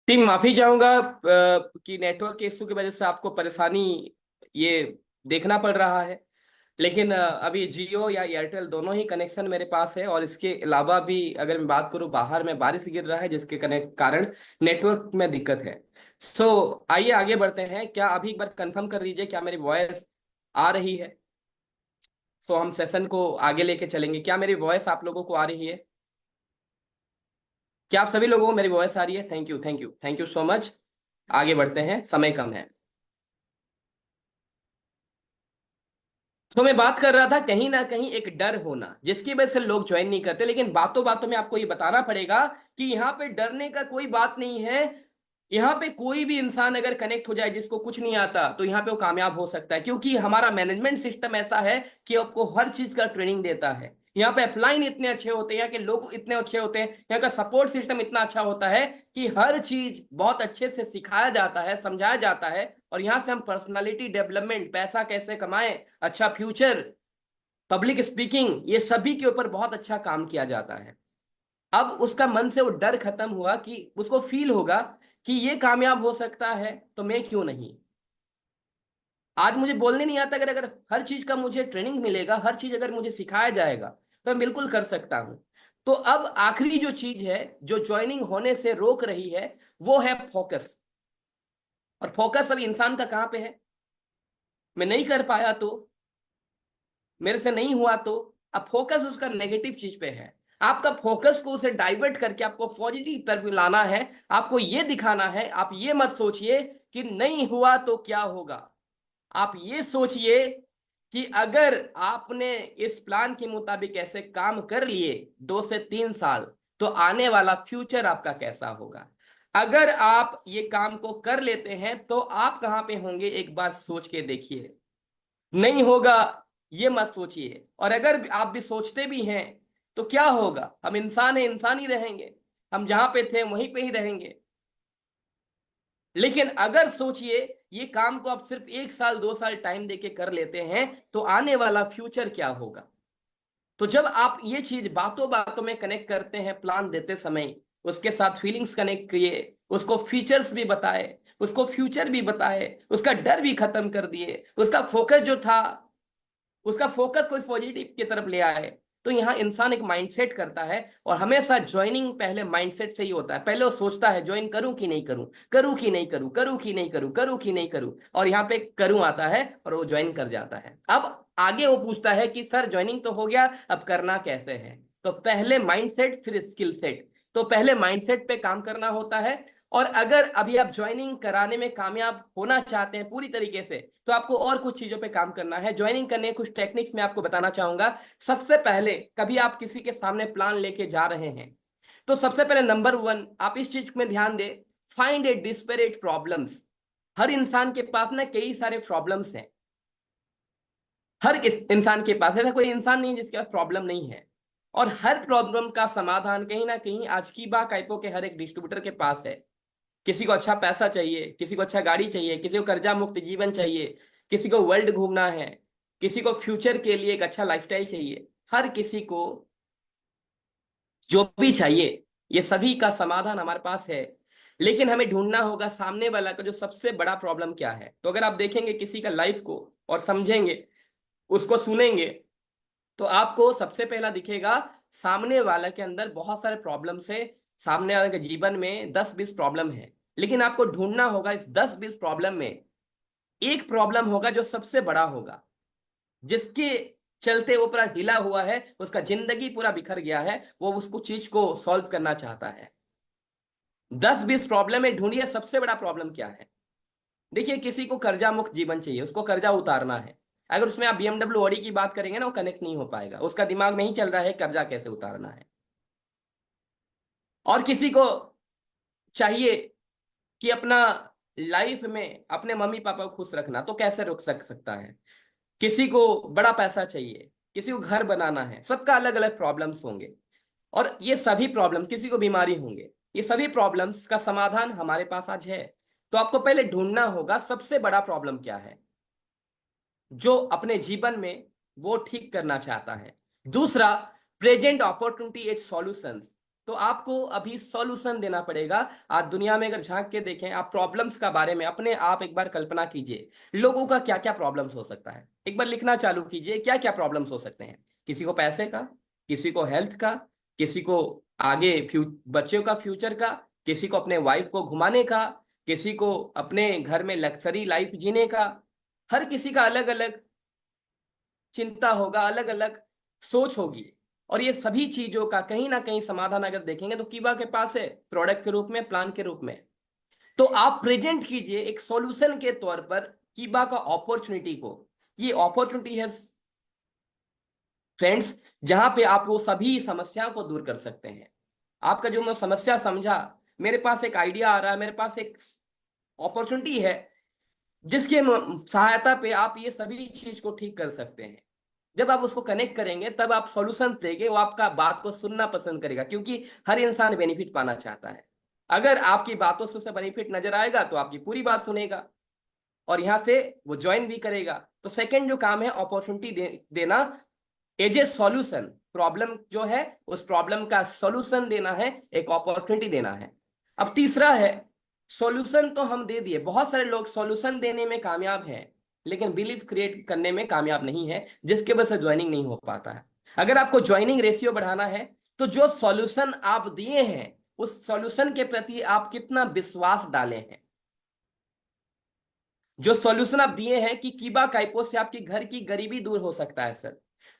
टीम, माफी चाहूंगा कि नेटवर्क के इशू की वजह से आपको परेशानी ये देखना पड़ रहा है। लेकिन अभी जियो या एयरटेल दोनों ही कनेक्शन मेरे पास है, और इसके अलावा भी अगर मैं बात करूं, बाहर में बारिश गिर रहा है जिसके कनेक्ट कारण नेटवर्क में दिक्कत है। आइए आगे बढ़ते हैं। क्या अभी एक बार कंफर्म कर दीजिए क्या मेरी वॉइस आ रही है? हम सेशन को आगे लेके चलेंगे। क्या मेरी वॉइस आप लोगों को आ रही है? क्या आप सभी लोगों को मेरी वॉइस आ रही है? Thank you, thank you, thank you so much. आगे बढ़ते हैं, समय कम है। मैं बात कर रहा था कहीं ना कहीं एक डर होना जिसकी वजह से लोग ज्वाइन नहीं करते, लेकिन बातों बातों में आपको ये बताना पड़ेगा कि यहाँ पे डरने का कोई बात नहीं है। यहाँ पे कोई भी इंसान अगर कनेक्ट हो जाए जिसको कुछ नहीं आता, तो यहाँ पे वो कामयाब हो सकता है, क्योंकि हमारा मैनेजमेंट सिस्टम ऐसा है कि आपको हर चीज का ट्रेनिंग देता है। यहाँ पे अपलाइन इतने अच्छे होते हैं, यहाँ के लोग इतने अच्छे होते हैं, यहाँ का सपोर्ट सिस्टम इतना अच्छा होता है कि हर चीज बहुत अच्छे से सिखाया जाता है, समझाया जाता है। और यहाँ से हम पर्सनालिटी डेवलपमेंट, पैसा कैसे कमाएं, अच्छा फ्यूचर, पब्लिक स्पीकिंग, ये सभी के ऊपर बहुत अच्छा काम किया जाता है। अब उसका मन से वो डर खत्म हुआ कि उसको फील होगा कि ये कामयाब हो सकता है, तो मैं क्यों नहीं। आज मुझे बोलने नहीं आता, अगर अगर हर चीज का मुझे ट्रेनिंग मिलेगा, हर चीज अगर मुझे सिखाया जाएगा, तो मैं बिल्कुल कर सकता हूं। तो अब आखिरी जो चीज है जो ज्वाइनिंग होने से रोक रही है, वो है फोकस। और फोकस अभी इंसान का कहां पे है? मैं नहीं कर पाया तो, मेरे से नहीं हुआ तो। अब फोकस उसका नेगेटिव चीज पे है। आपका फोकस को उसे डाइवर्ट करके आपको पॉजिटिव तरफ लाना है। आपको ये दिखाना है, आप ये मत सोचिए कि नहीं हुआ तो क्या होगा। आप ये सोचिए कि अगर आपने इस प्लान के मुताबिक ऐसे काम कर लिए 2 से 3 साल, तो आने वाला फ्यूचर आपका कैसा होगा। अगर आप ये काम को कर लेते हैं तो आप कहां पे होंगे, एक बार सोच के देखिए। नहीं होगा, ये मत सोचिए। और अगर आप भी सोचते भी हैं, तो क्या होगा? हम इंसान हैं, इंसान ही रहेंगे। हम जहां पे थे वहीं पे ही रहेंगे। लेकिन अगर सोचिए, ये काम को आप सिर्फ 1 साल 2 साल टाइम देके कर लेते हैं, तो आने वाला फ्यूचर क्या होगा। तो जब आप ये चीज बातों बातों में कनेक्ट करते हैं, प्लान देते समय उसके साथ फीलिंग्स कनेक्ट किए, उसको फीचर्स भी बताए, उसको फ्यूचर भी बताए, उसका डर भी खत्म कर दिए, उसका फोकस जो था, उसका फोकस कोई पॉजिटिव की तरफ ले आए, तो यहाँ इंसान एक माइंडसेट करता है। और हमेशा ज्वाइनिंग पहले माइंडसेट से ही होता है। पहले वो सोचता है ज्वाइन करूं कि नहीं करूं, करूं कि नहीं करूं, करूं कि नहीं करूं, करूं कि नहीं करूं, और यहाँ पे करूं आता है और वो ज्वाइन कर जाता है। अब आगे वो पूछता है कि सर ज्वाइनिंग तो हो गया, अब करना कैसे है। तो पहले माइंडसेट फिर स्किल सेट। तो पहले माइंडसेट पे काम करना होता है। और अगर अभी आप ज्वाइनिंग कराने में कामयाब होना चाहते हैं पूरी तरीके से, तो आपको और कुछ चीजों पे काम करना है। ज्वाइनिंग करने के कुछ टेक्निक्स मैं आपको बताना चाहूंगा। सबसे पहले, कभी आप किसी के सामने प्लान लेके जा रहे हैं, तो सबसे पहले नंबर 1 आप इस चीज में ध्यान दें, फाइंड ए डिस्पेरेट प्रॉब्लम्स। हर इंसान के पास ना कई सारे प्रॉब्लम्स हैं। इंसान के पास, ऐसा कोई इंसान नहीं है जिसके पास प्रॉब्लम नहीं है। और हर प्रॉब्लम का समाधान कहीं ना कहीं आज की बा काइपो के हर एक डिस्ट्रीब्यूटर के पास है। किसी को अच्छा पैसा चाहिए, किसी को अच्छा गाड़ी चाहिए, किसी को कर्जा मुक्त जीवन चाहिए, किसी को वर्ल्ड घूमना है, किसी को फ्यूचर के लिए एक अच्छा लाइफस्टाइल चाहिए। हर किसी को जो भी चाहिए, ये सभी का समाधान हमारे पास है। लेकिन हमें ढूंढना होगा सामने वाला का जो सबसे बड़ा प्रॉब्लम क्या है। तो अगर आप देखेंगे किसी का लाइफ को और समझेंगे, उसको सुनेंगे, तो आपको सबसे पहला दिखेगा सामने वाला के अंदर बहुत सारे प्रॉब्लम से। सामने वाले के जीवन में 10-20 प्रॉब्लम है, लेकिन आपको ढूंढना होगा इस 10-20 प्रॉब्लम में एक प्रॉब्लम होगा जो सबसे बड़ा होगा, जिसके चलते वो पूरा हिला हुआ है, उसका जिंदगी पूरा बिखर गया है, वो उसको चीज को सॉल्व करना चाहता है। 10-20 प्रॉब्लम में ढूंढिए सबसे बड़ा प्रॉब्लम क्या है। देखिए, किसी को कर्जा मुक्त जीवन चाहिए, उसको कर्जा उतारना है। अगर उसमें आप BMW ऑडी की बात करेंगे ना, वो कनेक्ट नहीं हो पाएगा, उसका दिमाग में ही चल रहा है कर्जा कैसे उतारना है। और किसी को चाहिए कि अपना लाइफ में अपने मम्मी पापा को खुश रखना, तो कैसे रुक सकता है। किसी को बड़ा पैसा चाहिए, किसी को घर बनाना है, सबका अलग अलग प्रॉब्लम्स होंगे। और ये सभी प्रॉब्लम्स, किसी को बीमारी होंगे, ये सभी प्रॉब्लम्स का समाधान हमारे पास आज है। तो आपको पहले ढूंढना होगा सबसे बड़ा प्रॉब्लम क्या है जो अपने जीवन में वो ठीक करना चाहता है। दूसरा, प्रेजेंट अपॉर्चुनिटी एज सॉल्यूशंस। तो आपको अभी सॉल्यूशन देना पड़ेगा। आज दुनिया में अगर झांक के देखें, आप प्रॉब्लम्स का बारे में अपने आप एक बार कल्पना कीजिए, लोगों का क्या क्या प्रॉब्लम्स हो सकता है। एक बार लिखना चालू कीजिए, क्या क्या प्रॉब्लम्स हो सकते हैं। किसी को पैसे का, किसी को हेल्थ का, किसी को आगे बच्चों का फ्यूचर का, किसी को अपने वाइफ को घुमाने का, किसी को अपने घर में लग्जरी लाइफ जीने का। हर किसी का अलग अलग चिंता होगा, अलग अलग सोच होगी। और ये सभी चीजों का कहीं ना कहीं समाधान अगर देखेंगे तो कीबा के पास है, प्रोडक्ट के रूप में, प्लान के रूप में। तो आप प्रेजेंट कीजिए एक सॉल्यूशन के तौर पर कीबा का अपॉर्चुनिटी को। ये अपॉर्चुनिटी है फ्रेंड्स, जहां पे आप वो सभी समस्याओं को दूर कर सकते हैं। आपका जो मैं समस्या समझा, मेरे पास एक आइडिया आ रहा है, मेरे पास एक अपॉर्चुनिटी है जिसके सहायता पे आप ये सभी चीज को ठीक कर सकते हैं। जब आप उसको कनेक्ट करेंगे तब आप सॉल्यूशन देंगे, वो आपका बात को सुनना पसंद करेगा, क्योंकि हर इंसान बेनिफिट पाना चाहता है। अगर आपकी बातों से उसे बेनिफिट नजर आएगा तो आपकी पूरी बात सुनेगा और यहां से वो ज्वाइन भी करेगा। तो सेकंड जो काम है, अपॉर्चुनिटी देना एज ए सॉल्यूशन। प्रॉब्लम जो है उस प्रॉब्लम का सॉल्यूशन देना है, एक अपॉर्चुनिटी देना है। अब तीसरा है, सॉल्यूशन तो हम दे दिए, बहुत सारे लोग सॉल्यूशन देने में कामयाब हैं लेकिन बिलीव क्रिएट करने में कामयाब नहीं है, जिसके वजह से ज्वाइनिंग नहीं हो पाता है। अगर आपको ज्वाइनिंग रेशियो बढ़ाना है तो जो सॉल्यूशन आप दिए हैं उस सॉल्यूशन के प्रति आप कितना विश्वास डाले हैं। जो सॉल्यूशन आप दिए हैं कि कीबा काइपो से आपकी घर की गरीबी दूर हो सकता है सर,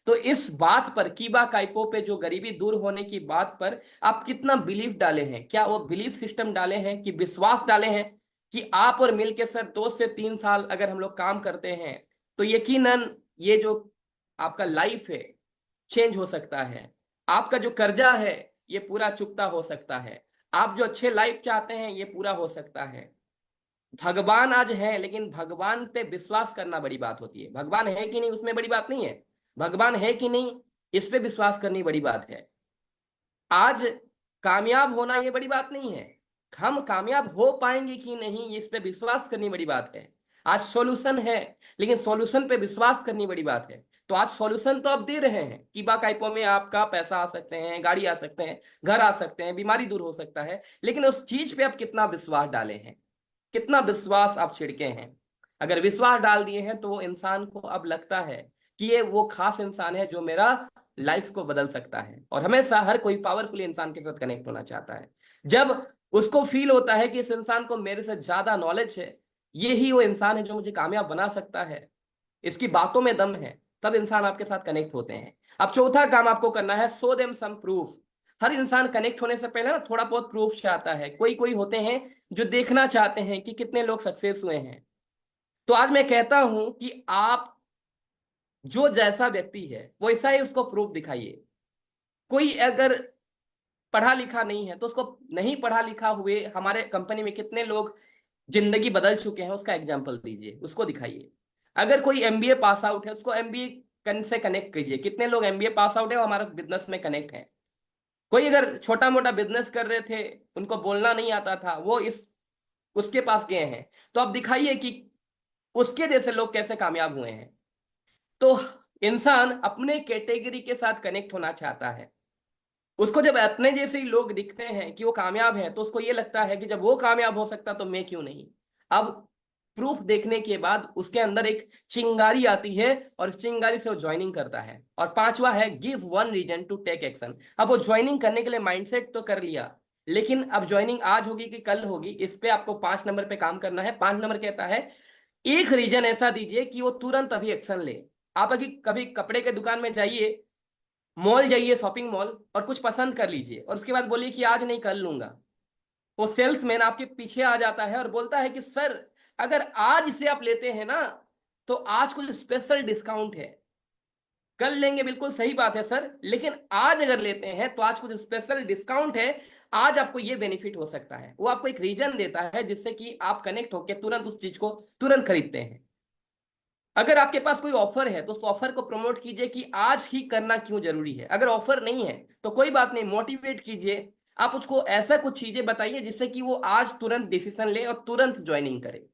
तो इस बात पर, कीबा काइपो पे जो गरीबी दूर होने की बात पर आप कितना बिलीफ डाले हैं। क्या वो बिलीफ सिस्टम डाले हैं कि विश्वास डाले हैं कि आप और मिलके सर 2 से 3 साल अगर हम लोग काम करते हैं तो यकीनन ये जो आपका लाइफ है चेंज हो सकता है। आपका जो कर्जा है ये पूरा चुकता हो सकता है। आप जो अच्छे लाइफ चाहते हैं ये पूरा हो सकता है। भगवान आज है, लेकिन भगवान पे विश्वास करना बड़ी बात होती है। भगवान है कि नहीं उसमें बड़ी बात नहीं है, भगवान है कि नहीं इस पे विश्वास करनी बड़ी बात है। आज कामयाब होना ये बड़ी बात नहीं है, हम कामयाब हो पाएंगे कि नहीं इस पे विश्वास करनी बड़ी बात है। आज सॉल्यूशन है लेकिन सॉल्यूशन पे विश्वास करनी बड़ी बात है। तो आज सॉल्यूशन तो आप दे रहे हैं कि बाकाइपो में आपका पैसा आ सकते हैं, गाड़ी आ सकते हैं, घर आ सकते हैं, बीमारी दूर हो सकता है, लेकिन उस चीज पे आप कितना विश्वास डाले हैं, कितना विश्वास आप छिड़के हैं। अगर विश्वास डाल दिए हैं तो वो इंसान को अब लगता है कि ये वो खास इंसान है जो मेरा लाइफ को बदल सकता है। और हमेशा हर कोई पावरफुल इंसान के साथ कनेक्ट होना चाहता है। जब उसको फील होता है कि इस इंसान को मेरे से ज्यादा नॉलेज है, ये ही वो इंसान है जो मुझे कामयाब बना सकता है, इसकी बातों में दम है, तब इंसान आपके साथ कनेक्ट होते हैं। अब चौथा काम आपको करना है, शो देम सम प्रूफ। हर इंसान कनेक्ट होने से पहले ना थोड़ा बहुत प्रूफ चाहता है। कोई कोई होते हैं जो देखना चाहते हैं कि कितने लोग सक्सेस हुए हैं। तो आज मैं कहता हूं कि आप जो जैसा व्यक्ति है वैसा ही उसको प्रूफ दिखाइए। कोई अगर पढ़ा लिखा नहीं है तो उसको नहीं पढ़ा लिखा हुए हमारे कंपनी में कितने लोग जिंदगी बदल चुके हैं उसका एग्जाम्पल दीजिए, उसको दिखाइए। अगर कोई एमबीए पास आउट है उसको एमबीए से कनेक्ट कीजिए, कितने लोग एमबीए पास आउट है और हमारा बिजनेस में कनेक्ट है। कोई अगर छोटा मोटा बिजनेस कर रहे थे, उनको बोलना नहीं आता था, वो इस उसके पास गए हैं, तो आप दिखाइए कि उसके जैसे लोग कैसे कामयाब हुए हैं। तो इंसान अपने कैटेगरी के साथ कनेक्ट होना चाहता है। उसको जब अपने जैसे ही लोग दिखते हैं कि वो कामयाब हैं तो उसको ये लगता है कि जब वो कामयाब हो सकता तो मैं क्यों नहीं। अब प्रूफ देखने के बाद उसके अंदर एक चिंगारी आती है और इस चिंगारी से वो ज्वाइनिंग करता है। और पांचवा है, give one reason to take action. अब वो ज्वाइनिंग करने के लिए माइंडसेट तो कर लिया, लेकिन अब ज्वाइनिंग आज होगी कि कल होगी, इस पे आपको 5 नंबर पे काम करना है। 5 नंबर कहता है, एक रीजन ऐसा दीजिए कि वो तुरंत अभी एक्शन ले। आप अभी कभी कपड़े के दुकान में जाइए, मॉल जाइए, शॉपिंग मॉल, और कुछ पसंद कर लीजिए और उसके बाद बोलिए कि आज नहीं कल लूंगा। वो सेल्समैन आपके पीछे आ जाता है और बोलता है कि सर अगर आज इसे आप लेते हैं ना तो आज कुछ स्पेशल डिस्काउंट है। कल लेंगे, बिल्कुल सही बात है सर, लेकिन आज अगर लेते हैं तो आज कुछ स्पेशल डिस्काउंट है, आज आपको ये बेनिफिट हो सकता है। वो आपको एक रीजन देता है जिससे कि आप कनेक्ट होकर तुरंत उस चीज को तुरंत खरीदते हैं। अगर आपके पास कोई ऑफर है तो उस ऑफर को प्रमोट कीजिए कि आज ही करना क्यों जरूरी है। अगर ऑफर नहीं है तो कोई बात नहीं, मोटिवेट कीजिए। आप उसको ऐसा कुछ चीजें बताइए जिससे कि वो आज तुरंत डिसीजन ले और तुरंत ज्वाइनिंग करे।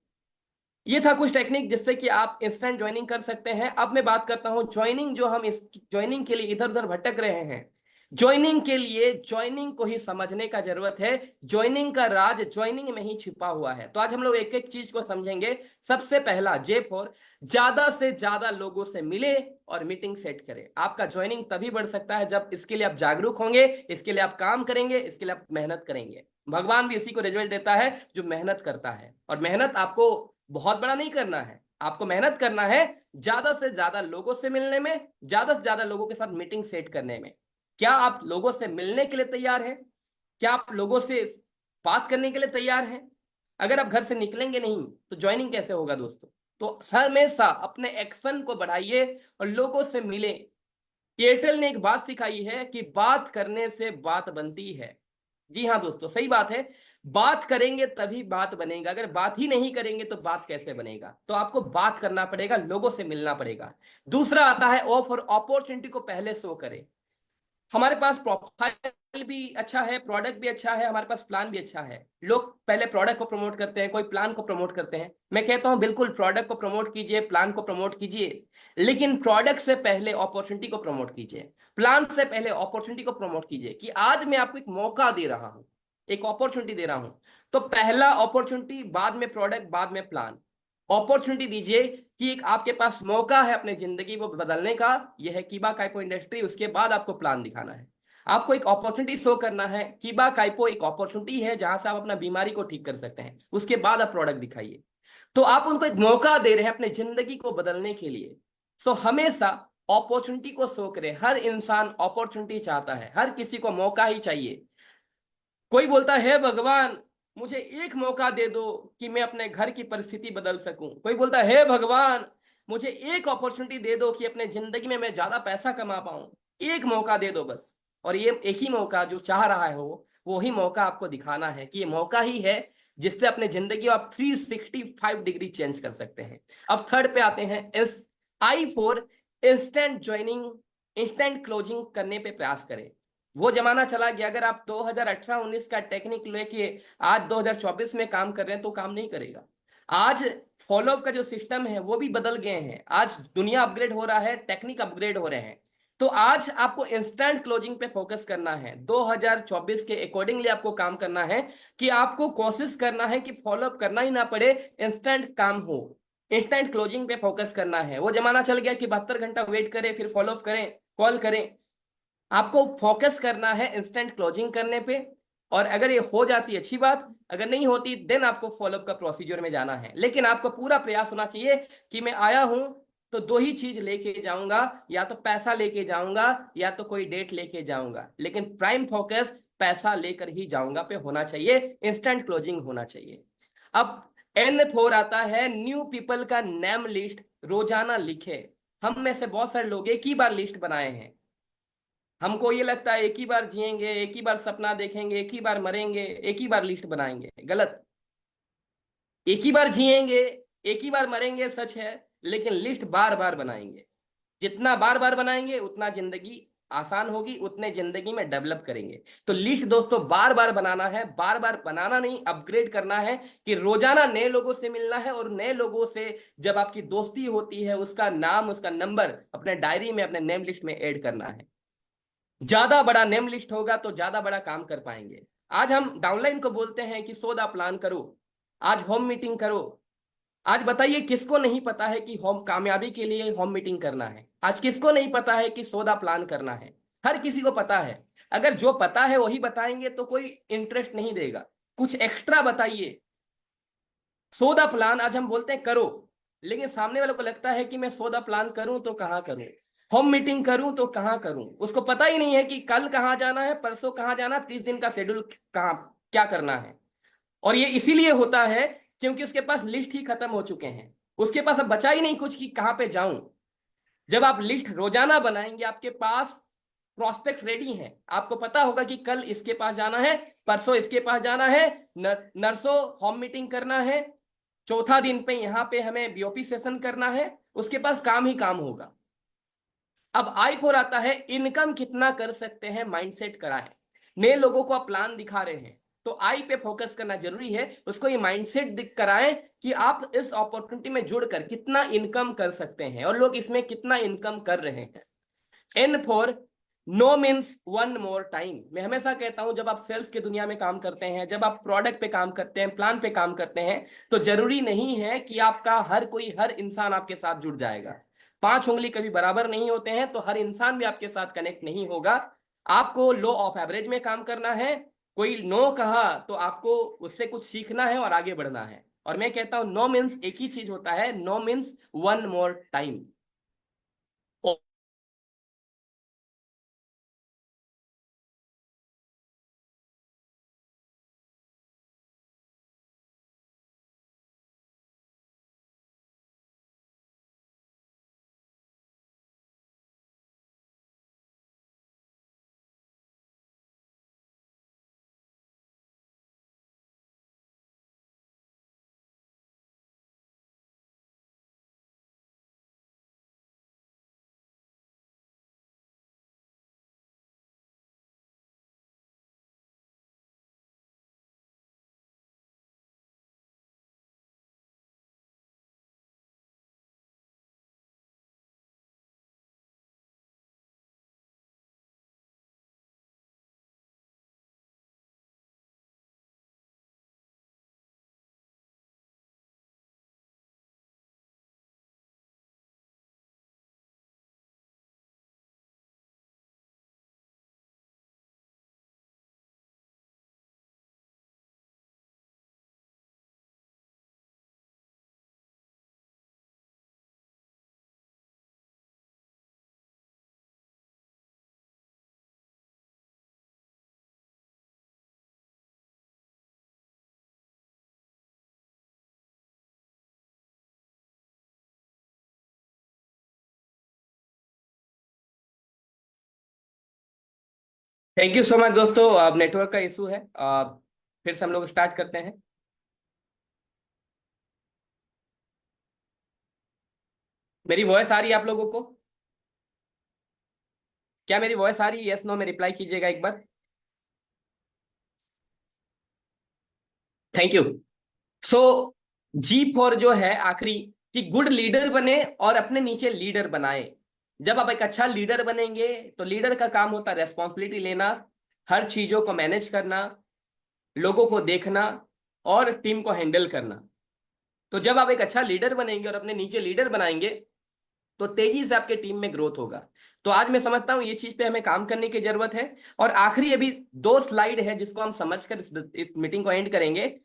ये था कुछ टेक्निक जिससे कि आप इंस्टेंट ज्वाइनिंग कर सकते हैं। अब मैं बात करता हूं ज्वाइनिंग, जो हम इस ज्वाइनिंग के लिए इधर उधर भटक रहे हैं, ज्वाइनिंग के लिए ज्वाइनिंग को ही समझने का जरूरत है। ज्वाइनिंग का राज ज्वाइनिंग में ही छिपा हुआ है। तो आज हम लोग एक एक चीज को समझेंगे। सबसे पहला J4, ज्यादा से ज्यादा लोगों से मिले और मीटिंग सेट करें। आपका ज्वाइनिंग तभी बढ़ सकता है जब इसके लिए आप जागरूक होंगे, इसके लिए आप काम करेंगे, इसके लिए आप मेहनत करेंगे। भगवान भी उसी को रिजल्ट देता है जो मेहनत करता है। और मेहनत आपको बहुत बड़ा नहीं करना है, आपको मेहनत करना है ज्यादा से ज्यादा लोगों से मिलने में, ज्यादा से ज्यादा लोगों के साथ मीटिंग सेट करने में। क्या आप लोगों से मिलने के लिए तैयार हैं? क्या आप लोगों से बात करने के लिए तैयार हैं? अगर आप घर से निकलेंगे नहीं तो ज्वाइनिंग कैसे होगा दोस्तों? तो हमेशा अपने एक्शन को बढ़ाइए और लोगों से मिले। एयरटेल ने एक बात सिखाई है कि बात करने से बात बनती है। जी हाँ दोस्तों, सही बात है। बात करेंगे तभी बात बनेगा, अगर बात ही नहीं करेंगे तो बात कैसे बनेगा? तो आपको बात करना पड़ेगा, लोगों से मिलना पड़ेगा। दूसरा आता है ऑफर, अपॉर्चुनिटी को पहले शो करें। हमारे पास प्रोफाइल भी अच्छा है, प्रोडक्ट भी अच्छा है, हमारे पास प्लान भी अच्छा है। लोग पहले प्रोडक्ट को प्रमोट करते हैं, कोई प्लान को प्रमोट करते हैं। मैं कहता हूं बिल्कुल प्रोडक्ट को प्रमोट कीजिए, प्लान को प्रमोट कीजिए, लेकिन प्रोडक्ट से पहले अपॉर्चुनिटी को प्रमोट कीजिए। प्लान से पहले अपॉर्चुनिटी को प्रमोट कीजिए कि आज मैं आपको एक मौका दे रहा हूं, एक अपॉर्चुनिटी दे रहा हूं। तो पहला अपॉर्चुनिटी, बाद में प्रोडक्ट, बाद में प्लान। अपॉर्चुनिटी दीजिए कि एक आपके पास मौका है अपने जिंदगी को बदलने का, यह है कीबा काइपो इंडस्ट्री। उसके बाद आपको प्लान दिखाना है, आपको एक अपॉर्चुनिटी शो करना है। कीबा काइपो एक अपॉर्चुनिटी है जहां से आप अपना बीमारी को ठीक कर सकते हैं, उसके बाद आप प्रोडक्ट दिखाइए। तो आप उनको एक मौका दे रहे हैं अपने जिंदगी को बदलने के लिए। सो हमेशा अपॉर्चुनिटी को शो करें। हर इंसान अपॉर्चुनिटी चाहता है, हर किसी को मौका ही चाहिए। कोई बोलता है भगवान मुझे एक मौका दे दो कि मैं अपने घर की परिस्थिति बदल सकूं। कोई बोलता है भगवान मुझे एक अपॉर्चुनिटी दे दो कि अपने जिंदगी में मैं ज्यादा पैसा कमा पाऊं। एक मौका दे दो बस। और ये एक ही मौका जो चाह रहा है वो ही मौका आपको दिखाना है कि ये मौका ही है जिससे अपने जिंदगी को आप 365 डिग्री चेंज कर सकते हैं। अब थर्ड पे आते हैं, इस I4, instant joining, instant closing करने पे प्रयास करें। वो जमाना चला गया। अगर आप 2018-19 का टेक्निक लेके आज 2024 में काम कर रहे हैं तो काम नहीं करेगा। आज फॉलोअप का जो सिस्टम है वो भी बदल गए हैं। आज दुनिया अपग्रेड हो रहा है, टेक्निक अपग्रेड हो रहे हैं। तो आज आपको इंस्टेंट क्लोजिंग पे फोकस करना है। 2024 के अकॉर्डिंगली आपको काम करना है कि आपको कोशिश करना है कि फॉलोअप करना ही ना पड़े, इंस्टेंट काम हो। इंस्टेंट क्लोजिंग पे फोकस करना है। वो जमाना चल गया कि 72 घंटा वेट करें फिर फॉलोअप करें, कॉल करें। आपको फोकस करना है इंस्टेंट क्लोजिंग करने पे। और अगर ये हो जाती है अच्छी बात, अगर नहीं होती देन आपको फॉलोअप का प्रोसीजर में जाना है। लेकिन आपको पूरा प्रयास होना चाहिए कि मैं आया हूं तो दो ही चीज लेके जाऊंगा, या तो पैसा लेके जाऊंगा या तो कोई डेट लेके जाऊंगा, लेकिन प्राइम फोकस पैसा लेकर ही जाऊंगा पे होना चाहिए, इंस्टेंट क्लोजिंग होना चाहिए। अब N4 आता है, न्यू पीपल का नेम लिस्ट रोजाना लिखे। हम में से बहुत सारे लोग एक ही बार लिस्ट बनाए हैं। हमको ये लगता है एक ही बार जिएंगे, एक ही बार सपना देखेंगे, एक ही बार मरेंगे, एक ही बार लिस्ट बनाएंगे। गलत। एक ही बार जिएंगे, एक ही बार मरेंगे, सच है, लेकिन लिस्ट बार बार बनाएंगे। जितना बार बार बनाएंगे उतना जिंदगी आसान होगी, उतने जिंदगी में डेवलप करेंगे। तो लिस्ट दोस्तों बार बार बनाना है, बार बार बनाना नहीं, अपग्रेड करना है कि रोजाना नए लोगों से मिलना है। और नए लोगों से जब आपकी दोस्ती होती है उसका नाम, उसका नंबर अपने डायरी में, अपने नेम लिस्ट में ऐड करना है। ज्यादा बड़ा नेम लिस्ट होगा तो ज्यादा बड़ा काम कर पाएंगे। आज हम डाउनलाइन को बोलते हैं कि सौदा प्लान करो, आज होम मीटिंग करो। आज बताइए किसको नहीं पता है कि होम कामयाबी के लिए होम मीटिंग करना है? आज किसको नहीं पता है कि सौदा प्लान करना है? हर किसी को पता है। अगर जो पता है वही बताएंगे तो कोई इंटरेस्ट नहीं देगा। कुछ एक्स्ट्रा बताइए। सौदा प्लान आज हम बोलते हैं करो, लेकिन सामने वाले को लगता है कि मैं सौदा प्लान करूं तो कहां करूं, होम मीटिंग करूं तो कहां करूं। उसको पता ही नहीं है कि कल कहां जाना है, परसों कहां जाना, 30 दिन का शेड्यूल कहां क्या करना है। और ये इसीलिए होता है क्योंकि उसके पास लिस्ट ही खत्म हो चुके हैं। उसके पास अब बचा ही नहीं कुछ कि कहां पे जाऊं। जब आप लिस्ट रोजाना बनाएंगे, आपके पास प्रोस्पेक्ट रेडी है। आपको पता होगा कि कल इसके पास जाना है, परसों इसके पास जाना है, नरसों होम मीटिंग करना है, चौथा दिन पे यहाँ पे हमें बीओपी सेशन करना है। उसके पास काम ही काम होगा। अब I4 आता है, इनकम कितना कर सकते हैं माइंडसेट कराएं। नए लोगों को आप प्लान दिखा रहे हैं तो आई पे फोकस करना जरूरी है। उसको ये माइंडसेट दिख कराएं कि आप इस अपॉर्चुनिटी में जुड़कर कितना इनकम कर सकते हैं और लोग इसमें कितना इनकम कर रहे हैं। N4, no means one more time. मैं हमेशा कहता हूं, जब आप सेल्स की दुनिया में काम करते हैं, जब आप प्रोडक्ट पे काम करते हैं, प्लान पे काम करते हैं, तो जरूरी नहीं है कि आपका हर इंसान आपके साथ जुड़ जाएगा। पांच उंगली कभी बराबर नहीं होते हैं, तो हर इंसान भी आपके साथ कनेक्ट नहीं होगा। आपको लो ऑफ एवरेज में काम करना है। कोई नो कहा तो आपको उससे कुछ सीखना है और आगे बढ़ना है। और मैं कहता हूं नो मीन्स एक ही चीज होता है, no means one more time. Thank you so much दोस्तों। अब नेटवर्क का इशू है। फिर से हम लोग स्टार्ट करते हैं। मेरी वॉइस आ रही है आप लोगों को? क्या मेरी वॉइस आ रही है? यस नो में रिप्लाई कीजिएगा एक बार। Thank you. So G four जो है आखिरी, कि गुड लीडर बने और अपने नीचे लीडर बनाए। जब आप एक अच्छा लीडर बनेंगे तो लीडर का काम होता है रेस्पॉन्सिबिलिटी लेना, हर चीजों को मैनेज करना, लोगों को देखना और टीम को हैंडल करना। तो जब आप एक अच्छा लीडर बनेंगे और अपने नीचे लीडर बनाएंगे तो तेजी से आपके टीम में ग्रोथ होगा। तो आज मैं समझता हूं ये चीज पे हमें काम करने की जरूरत है। और आखिरी अभी दो स्लाइड है जिसको हम समझकर इस मीटिंग को एंड करेंगे।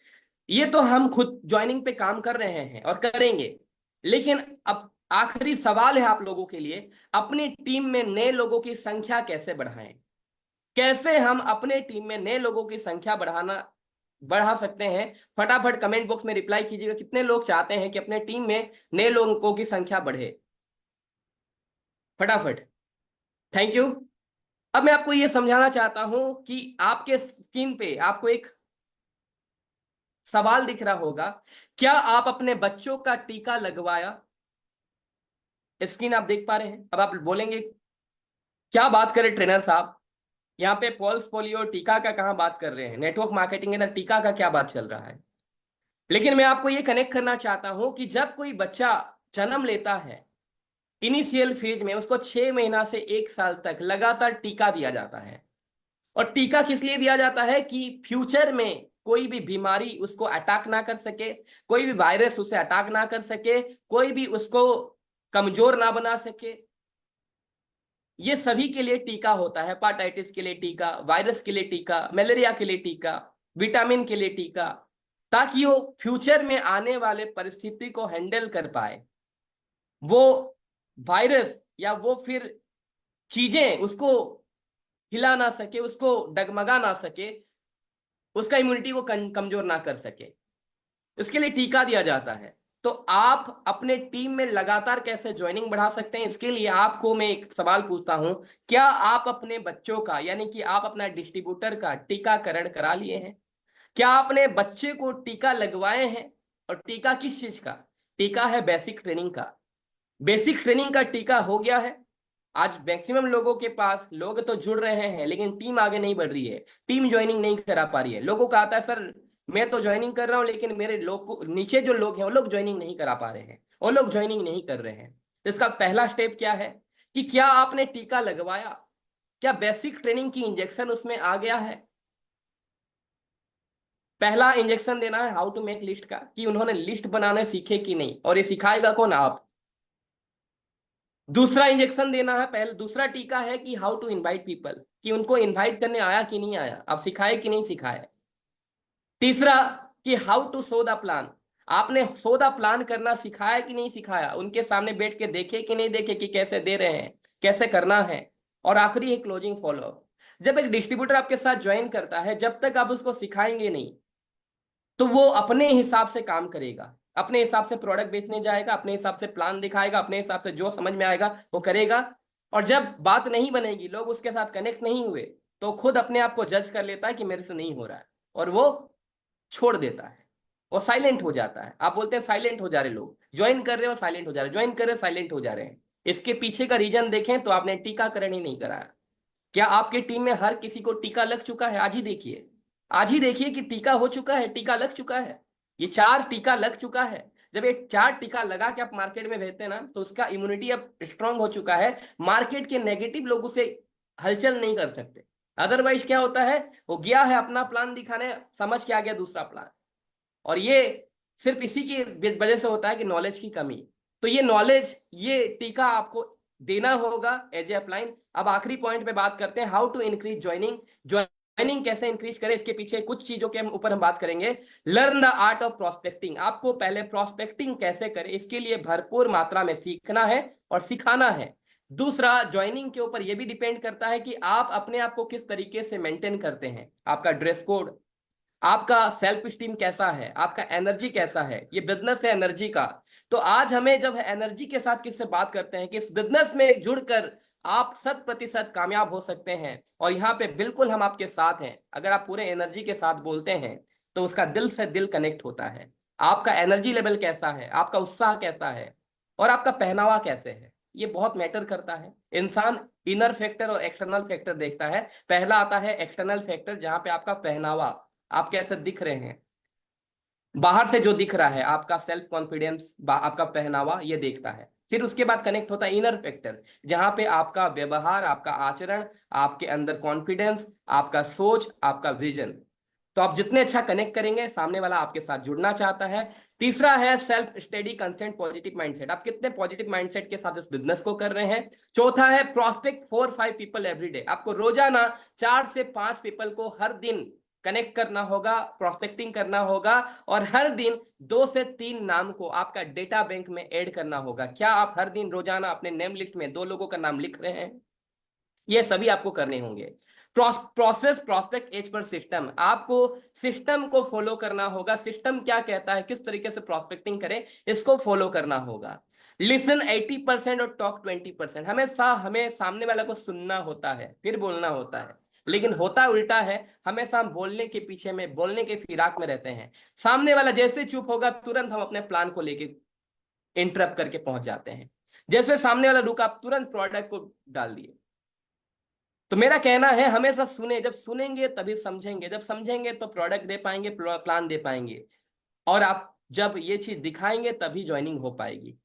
ये तो हम खुद ज्वाइनिंग पे काम कर रहे हैं और करेंगे, लेकिन अब आखिरी सवाल है आप लोगों के लिए, अपनी टीम में नए लोगों की संख्या कैसे बढ़ाएं। कैसे हम अपने टीम में नए लोगों की संख्या बढ़ा सकते हैं? फटाफट कमेंट बॉक्स में रिप्लाई कीजिएगा, कितने लोग चाहते हैं कि अपने टीम में नए लोगों की संख्या बढ़े? फटाफट। Thank you. अब मैं आपको यह समझाना चाहता हूं कि आपके स्क्रीन पे आपको एक सवाल दिख रहा होगा, क्या आप अपने बच्चों का टीका लगवाया? स्क्रीन आप देख पा रहे हैं? अब आप बोलेंगे क्या बात करें ट्रेनर साहब, यहाँ पे पल्स पोलियो टीका का कहाँ बात कर रहे हैं, नेटवर्क मार्केटिंग के अंदर टीका का क्या बात चल रहा है? लेकिन मैं आपको ये कनेक्ट करना चाहता हूं कि जब कोई बच्चा जन्म लेता है, इनिशियल फेज में उसको 6 महीना से 1 साल तक लगातार टीका दिया जाता है। और टीका किस लिए दिया जाता है? कि फ्यूचर में कोई भी बीमारी उसको अटैक ना कर सके, कोई भी वायरस उसे अटैक ना कर सके, कोई भी उसको कमजोर ना बना सके। ये सभी के लिए टीका होता है। हेपाटाइटिस के लिए टीका, वायरस के लिए टीका, मलेरिया के लिए टीका, विटामिन के लिए टीका, ताकि वो फ्यूचर में आने वाले परिस्थिति को हैंडल कर पाए। वो वायरस या वो फिर चीजें उसको हिला ना सके, उसको डगमगा ना सके, उसका इम्यूनिटी को कमजोर ना कर सके। इसके लिए टीका दिया जाता है। तो आप अपने टीम में लगातार कैसे ज्वाइनिंग बढ़ा सकते हैं, इसके लिए आपको मैं एक सवाल पूछता हूं, क्या आप अपने बच्चों का यानी कि आप अपना डिस्ट्रीब्यूटर का टीकाकरण करा लिए हैं? क्या आपने बच्चे को टीका लगवाए हैं? और टीका किस चीज का? टीका है बेसिक ट्रेनिंग का। बेसिक ट्रेनिंग का टीका हो गया है। आज मैक्सिमम लोगों के पास लोग तो जुड़ रहे हैं लेकिन टीम आगे नहीं बढ़ रही है, टीम ज्वाइनिंग नहीं करा पा रही है। लोगों का आता है सर मैं तो ज्वाइनिंग कर रहा हूं लेकिन मेरे लोग नीचे जो लोग हैं वो लोग ज्वाइनिंग नहीं करा पा रहे हैं, वो लोग ज्वाइनिंग नहीं कर रहे हैं। तो इसका पहला स्टेप क्या है कि क्या आपने टीका लगवाया? क्या बेसिक ट्रेनिंग की इंजेक्शन उसमें आ गया है? पहला इंजेक्शन देना है हाउ टू मेक लिस्ट का, कि उन्होंने लिस्ट बनाने सीखे कि नहीं, और ये सिखाएगा कौन? आप। दूसरा इंजेक्शन देना है, पहले दूसरा टीका है कि हाउ टू इनवाइट पीपल, कि उनको इनवाइट करने आया कि नहीं आया, आप सिखाए कि नहीं सिखाए। तीसरा कि how to show the plan, आपने सो द प्लान करना सिखाया कि नहीं सिखाया, उनके सामने बैठ के देखे कि नहीं देखे कि कैसे दे रहे हैं, कैसे करना है। और आखिरी है क्लोजिंग फॉलो। जब एक डिस्ट्रीब्यूटर आपके साथ ज्वाइन करता है, जब तक आप उसको सिखाएंगे नहीं, तो वो अपने हिसाब से काम करेगा, अपने हिसाब से प्रोडक्ट बेचने जाएगा, अपने हिसाब से प्लान दिखाएगा, अपने हिसाब से जो समझ में आएगा वो करेगा। और जब बात नहीं बनेगी, लोग उसके साथ कनेक्ट नहीं हुए, तो खुद अपने आप को जज कर लेता है कि मेरे से नहीं हो रहा है, और वो छोड़ देता है, वो साइलेंट हो जाता है। आप बोलते हैं साइलेंट हो जा रहे लोग, ज्वाइन कर रहे हो साइलेंट हो जा रहे, ज्वाइन कर रहे साइलेंट हो जा रहे हैं। इसके पीछे का रीजन देखें तो आपने टीकाकरण ही नहीं कराया। क्या आपकी टीम में हर किसी को टीका लग चुका है? आज ही देखिए, आज ही देखिए कि टीका हो चुका है, टीका लग चुका है। ये 4 टीका लग चुका है। जब ये 4 टीका लगा के आप मार्केट में भेजते हैं ना, तो उसका इम्यूनिटी अब स्ट्रांग हो चुका है। मार्केट के नेगेटिव लोग उसे हलचल नहीं कर सकते। अदरवाइज क्या होता है, वो गया है अपना प्लान दिखाने, समझ के आ गया दूसरा प्लान। और ये सिर्फ इसी की वजह से होता है कि नॉलेज की कमी। तो ये नॉलेज, ये टीका आपको देना होगा एज ए अपलाइन। अब आखिरी पॉइंट पे बात करते हैं, how to increase joining. Joining कैसे इंक्रीज करें, इसके पीछे कुछ चीजों के ऊपर हम बात करेंगे। Learn the art of prospecting, आपको पहले प्रोस्पेक्टिंग कैसे करें इसके लिए भरपूर मात्रा में सीखना है और सिखाना है। दूसरा, ज्वाइनिंग के ऊपर यह भी डिपेंड करता है कि आप अपने आप को किस तरीके से मेंटेन करते हैं, आपका ड्रेस कोड, आपका सेल्फ स्टीम कैसा है, आपका एनर्जी कैसा है। ये बिजनेस है एनर्जी का। तो आज हमें जब एनर्जी के साथ किससे बात करते हैं कि इस बिजनेस में जुड़कर आप 100% कामयाब हो सकते हैं, और यहाँ पे बिल्कुल हम आपके साथ हैं। अगर आप पूरे एनर्जी के साथ बोलते हैं तो उसका दिल से दिल कनेक्ट होता है। आपका एनर्जी लेवल कैसा है, आपका उत्साह कैसा है, और आपका पहनावा कैसे है, ये बहुत मैटर करता है। इंसान इनर फैक्टर और एक्सटर्नल फैक्टर देखता है। पहला आता है एक्सटर्नल फैक्टर, जहां पे आपका पहनावा, आप कैसे दिख रहे हैं, बाहर से जो दिख रहा है, आपका सेल्फ कॉन्फिडेंस, आपका पहनावा, ये देखता है। फिर उसके बाद कनेक्ट होता है इनर फैक्टर, जहां पे आपका व्यवहार, आपका आचरण, आपके अंदर कॉन्फिडेंस, आपका सोच, आपका विजन। तो आप जितने अच्छा कनेक्ट करेंगे, सामने वाला आपके साथ जुड़ना चाहता है। तीसरा है self study constant positive mindset, आप कितने पॉजिटिव माइंडसेट के साथ इस बिजनेस को कर रहे हैं। चौथा है प्रोस्पेक्ट 4-5 पीपल एवरी डे, आपको रोजाना 4 से 5 पीपल को हर दिन कनेक्ट करना होगा, प्रोस्पेक्टिंग करना होगा, और हर दिन 2 से 3 नाम को आपका डेटा बैंक में ऐड करना होगा। क्या आप हर दिन रोजाना अपने नेम लिस्ट में 2 लोगों का नाम लिख रहे हैं? ये सभी आपको करने होंगे। Process prospect as per system, आपको सिस्टम को फॉलो करना होगा। सिस्टम क्या कहता है, किस तरीके से प्रोस्पेक्टिंग करें, इसको फॉलो करना होगा। लिसन 80% और टॉक 20%, हमेशा हमें सामने वाला को सुनना होता है, फिर बोलना होता है। लेकिन होता उल्टा है, हमेशा हम बोलने के पीछे में, बोलने के फिराक में रहते हैं। सामने वाला जैसे चुप होगा, तुरंत हम अपने प्लान को लेके इंटरप्ट करके पहुंच जाते हैं। जैसे सामने वाला रुका, आप तुरंत प्रोडक्ट को डाल दिए। तो मेरा कहना है हमेशा सुने, जब सुनेंगे तभी समझेंगे, जब समझेंगे तो प्रोडक्ट दे पाएंगे, प्लान दे पाएंगे, और आप जब ये चीज दिखाएंगे तभी ज्वाइनिंग हो पाएगी।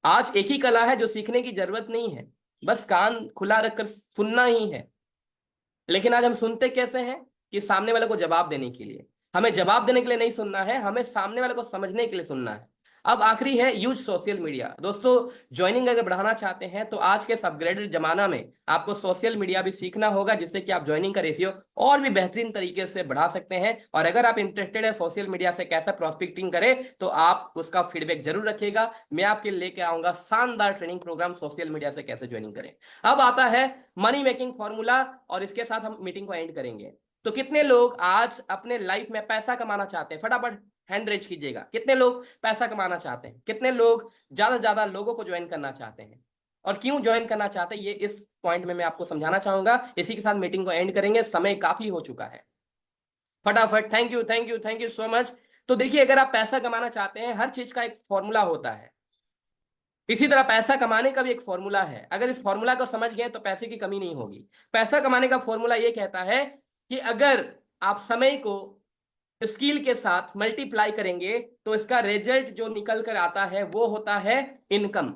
आज एक ही कला है जो सीखने की जरूरत नहीं है, बस कान खुला रखकर सुनना ही है। लेकिन आज हम सुनते कैसे हैं, कि सामने वाले को जवाब देने के लिए। हमें जवाब देने के लिए नहीं सुनना है, हमें सामने वाले को समझने के लिए सुनना है। अब आखिरी है यूज सोशल मीडिया। दोस्तों, ज्वाइनिंग अगर बढ़ाना चाहते हैं तो आज के अपग्रेडेड जमाना में आपको सोशल मीडिया भी सीखना होगा, जिससे कि आप ज्वाइनिंग का रेशियो और भी बेहतरीन तरीके से बढ़ा सकते हैं। और अगर आप इंटरेस्टेड है सोशल मीडिया से कैसे प्रोस्पेक्टिंग करें, तो आप उसका फीडबैक जरूर रखिएगा। मैं आपके लेके आऊंगा शानदार ट्रेनिंग प्रोग्राम, सोशल मीडिया से कैसे ज्वाइनिंग करें। अब आता है मनी मेकिंग फॉर्मूला, और इसके साथ हम मीटिंग को एंड करेंगे। तो कितने लोग आज अपने लाइफ में पैसा कमाना चाहते हैं? फटाफट हैंड रेज कीजिएगा। कितने लोग पैसा कमाना चाहते हैं? कितने लोग ज्यादा से ज्यादा लोगों को ज्वाइन करना चाहते हैं, और क्यों ज्वाइन करना चाहते हैं, ये इस पॉइंट में मैं आपको समझाना चाहूंगा। इसी के साथ मीटिंग को एंड करेंगे, समय काफी हो चुका है। फटाफट, thank you thank you thank you so much. तो देखिए, अगर आप पैसा कमाना चाहते हैं, हर चीज का एक फॉर्मूला होता है। इसी तरह पैसा कमाने का भी एक फॉर्मूला है। अगर इस फॉर्मूला को समझ गए तो पैसे की कमी नहीं होगी। पैसा कमाने का फॉर्मूला ये कहता है कि अगर आप समय को स्किल के साथ मल्टीप्लाई करेंगे, तो इसका रिजल्ट जो निकल कर आता है वो होता है इनकम।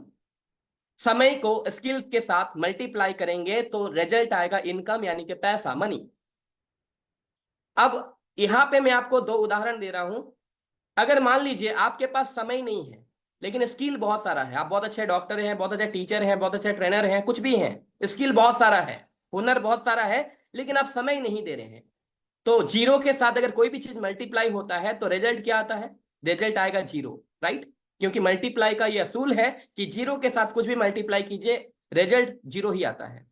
समय को स्किल के साथ मल्टीप्लाई करेंगे तो रिजल्ट आएगा इनकम, यानी कि पैसा, मनी। अब यहां पे मैं आपको दो उदाहरण दे रहा हूं। अगर मान लीजिए आपके पास समय नहीं है लेकिन स्किल बहुत सारा है, आप बहुत अच्छे डॉक्टर हैं, बहुत अच्छे टीचर हैं, बहुत अच्छे ट्रेनर हैं, कुछ भी हैं, स्किल बहुत सारा है, हुनर बहुत सारा है, लेकिन आप समय नहीं दे रहे हैं, तो जीरो के साथ अगर कोई भी चीज मल्टीप्लाई होता है तो रिजल्ट क्या आता है? रिजल्ट आएगा जीरो, राइट? क्योंकि मल्टीप्लाई का ये असूल है कि जीरो के साथ कुछ भी मल्टीप्लाई कीजिए, रिजल्ट जीरो ही आता है।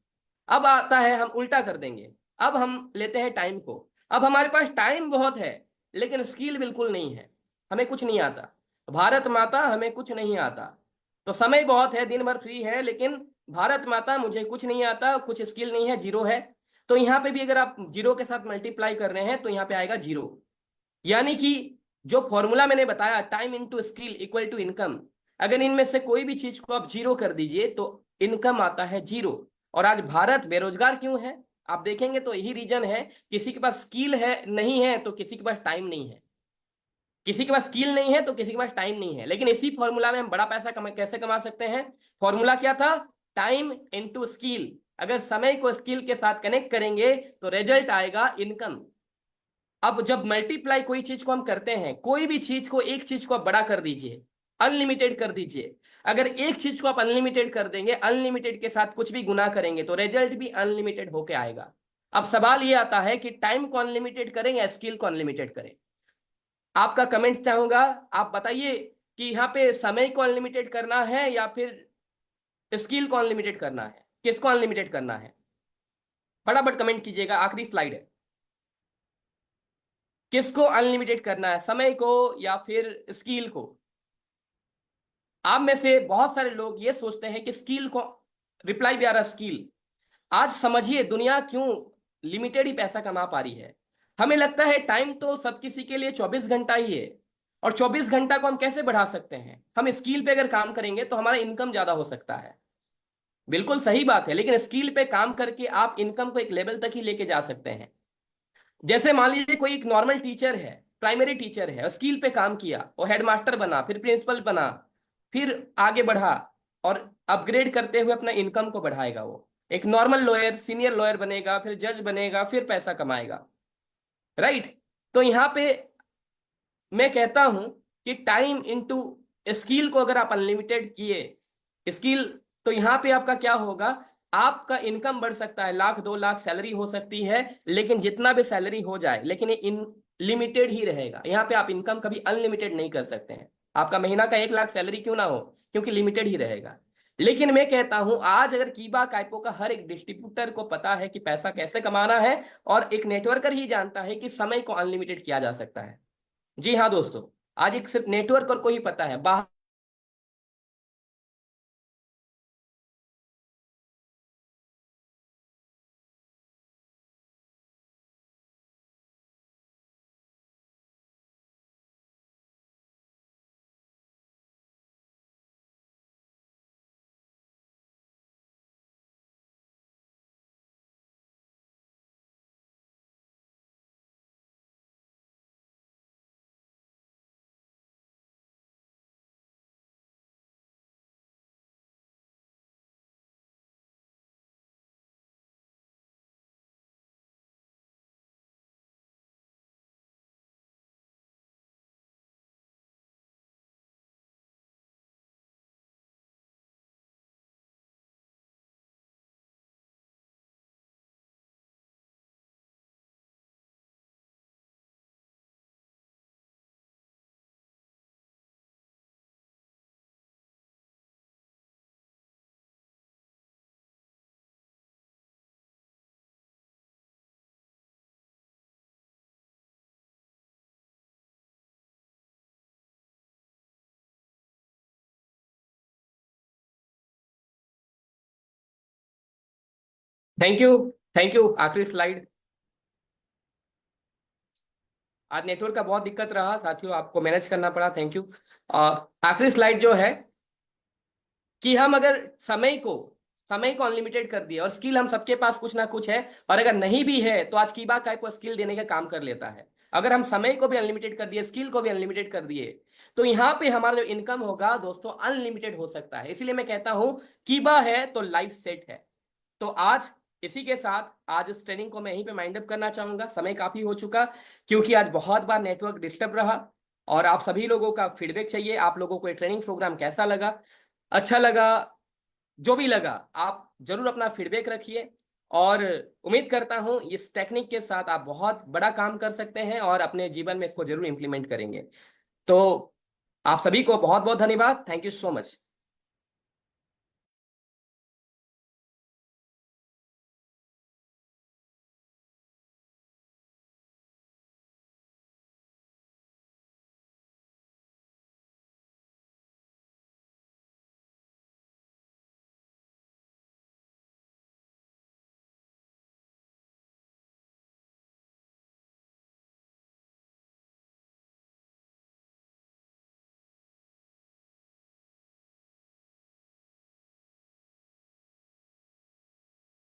अब आता है, हम उल्टा कर देंगे। अब हम लेते हैं टाइम को। अब हमारे पास टाइम बहुत है लेकिन स्किल बिल्कुल नहीं है, हमें कुछ नहीं आता। भारत माता हमें कुछ नहीं आता। तो समय बहुत है, दिन भर फ्री है, लेकिन भारत माता मुझे कुछ नहीं आता, कुछ स्किल नहीं है, जीरो है। तो यहाँ पे भी अगर आप जीरो के साथ मल्टीप्लाई कर रहे हैं तो यहाँ पे आएगा जीरो। यानी कि जो फॉर्मूला मैंने बताया, time into skill equal to income, अगर इनमें से कोई भी चीज को आप जीरो कर दीजिए तो इनकम आता है जीरो। और आज भारत बेरोजगार क्यों है? आप देखेंगे तो यही रीजन है, किसी के पास स्किल है नहीं है तो किसी के पास टाइम नहीं है, किसी के पास स्किल नहीं है तो किसी के पास टाइम नहीं है। लेकिन इसी फॉर्मूला में हम बड़ा पैसा कैसे कमा सकते हैं? फॉर्मूला क्या था? Time into skill. अगर समय को स्किल के साथ कनेक्ट करेंगे तो रिजल्ट आएगा इनकम। अब जब मल्टीप्लाई कोई चीज को हम करते हैं, कोई भी चीज को, एक चीज को आप बड़ा कर दीजिए, अनलिमिटेड कर दीजिए। अगर एक चीज को आप अनलिमिटेड कर देंगे, अनलिमिटेड के साथ कुछ भी गुना करेंगे तो रिजल्ट भी अनलिमिटेड होके आएगा। अब सवाल ये आता है कि टाइम को अनलिमिटेड करें या स्किल को अनलिमिटेड करें? आपका कमेंट्स चाहूंगा, आप बताइए कि यहाँ पे समय को अनलिमिटेड करना है या फिर स्किल को अनलिमिटेड करना है, किसको अनलिमिटेड करना है? फटाफट कमेंट कीजिएगा, आखिरी स्लाइड है। किसको अनलिमिटेड करना है, समय को या फिर स्किल को? आप में से बहुत सारे लोग ये सोचते हैं कि स्किल को, रिप्लाई भी आ रहा स्किल। आज समझिए दुनिया क्यों लिमिटेड ही पैसा कमा पा रही है। हमें लगता है टाइम तो सब किसी के लिए 24 घंटा ही है, और 24 घंटा को हम कैसे बढ़ा सकते हैं? हम स्किल पे अगर काम करेंगे तो हमारा इनकम ज्यादा हो सकता है। बिल्कुल सही बात है, लेकिन स्किल पे काम करके आप इनकम को एक लेवल तक ही लेके जा सकते हैं। जैसे मान लीजिए कोई एक नॉर्मल टीचर है, प्राइमरी टीचर है, स्किल पे काम किया, वो हेडमास्टर बना, फिर प्रिंसिपल बना, फिर आगे बढ़ा, और अपग्रेड करते हुए अपना इनकम को बढ़ाएगा। वो एक नॉर्मल लॉयर, सीनियर लॉयर बनेगा, फिर जज बनेगा, फिर पैसा कमाएगा, राइट? तो यहां पे मैं कहता हूं कि टाइम इंटू स्किल को अगर आप अनलिमिटेड किए स्किल, तो यहां पे आपका क्या होगा? आपका इनकम बढ़ सकता है, 1 लाख 2 लाख सैलरी हो सकती है, लेकिन जितना भी सैलरी हो जाए, लेकिन ये इन लिमिटेड ही रहेगा। यहाँ पे आप इनकम कभी अनलिमिटेड नहीं कर सकते हैं। आपका महीना का 1 लाख सैलरी क्यों ना हो, क्योंकि लिमिटेड ही रहेगा। लेकिन मैं कहता हूं आज अगर कीबा काइपो का हर एक डिस्ट्रीब्यूटर को पता है कि पैसा कैसे कमाना है, और एक नेटवर्कर ही जानता है कि समय को अनलिमिटेड किया जा सकता है। जी हाँ दोस्तों, आज एक सिर्फ नेटवर्कर को ही पता है, बाहर। Thank you, thank you. आखिरी स्लाइड। आज नेटवर्क का बहुत दिक्कत रहा साथियों, आपको मैनेज करना पड़ा, थैंक यू। और आखिरी स्लाइड जो है कि हम अगर समय को अनलिमिटेड कर दिया, और स्किल हम सबके पास कुछ ना कुछ है, और अगर नहीं भी है तो आज कीबा काय को स्किल देने का काम कर लेता है। अगर हम समय को भी अनलिमिटेड कर दिए, स्किल को भी अनलिमिटेड कर दिए, तो यहाँ पे हमारा जो इनकम होगा दोस्तों अनलिमिटेड हो सकता है। इसीलिए मैं कहता हूं कीबा है तो लाइफ सेट है। तो आज इसी के साथ आज इस ट्रेनिंग को मैं यहीं पे माइंड अप करना चाहूंगा, समय काफी हो चुका, क्योंकि आज बहुत बार नेटवर्क डिस्टर्ब रहा। और आप सभी लोगों का फीडबैक चाहिए, आप लोगों को ये ट्रेनिंग प्रोग्राम कैसा लगा, अच्छा लगा, जो भी लगा आप जरूर अपना फीडबैक रखिए। और उम्मीद करता हूं इस टेक्निक के साथ आप बहुत बड़ा काम कर सकते हैं और अपने जीवन में इसको जरूर इंप्लीमेंट करेंगे। तो आप सभी को बहुत बहुत धन्यवाद। Thank you so much.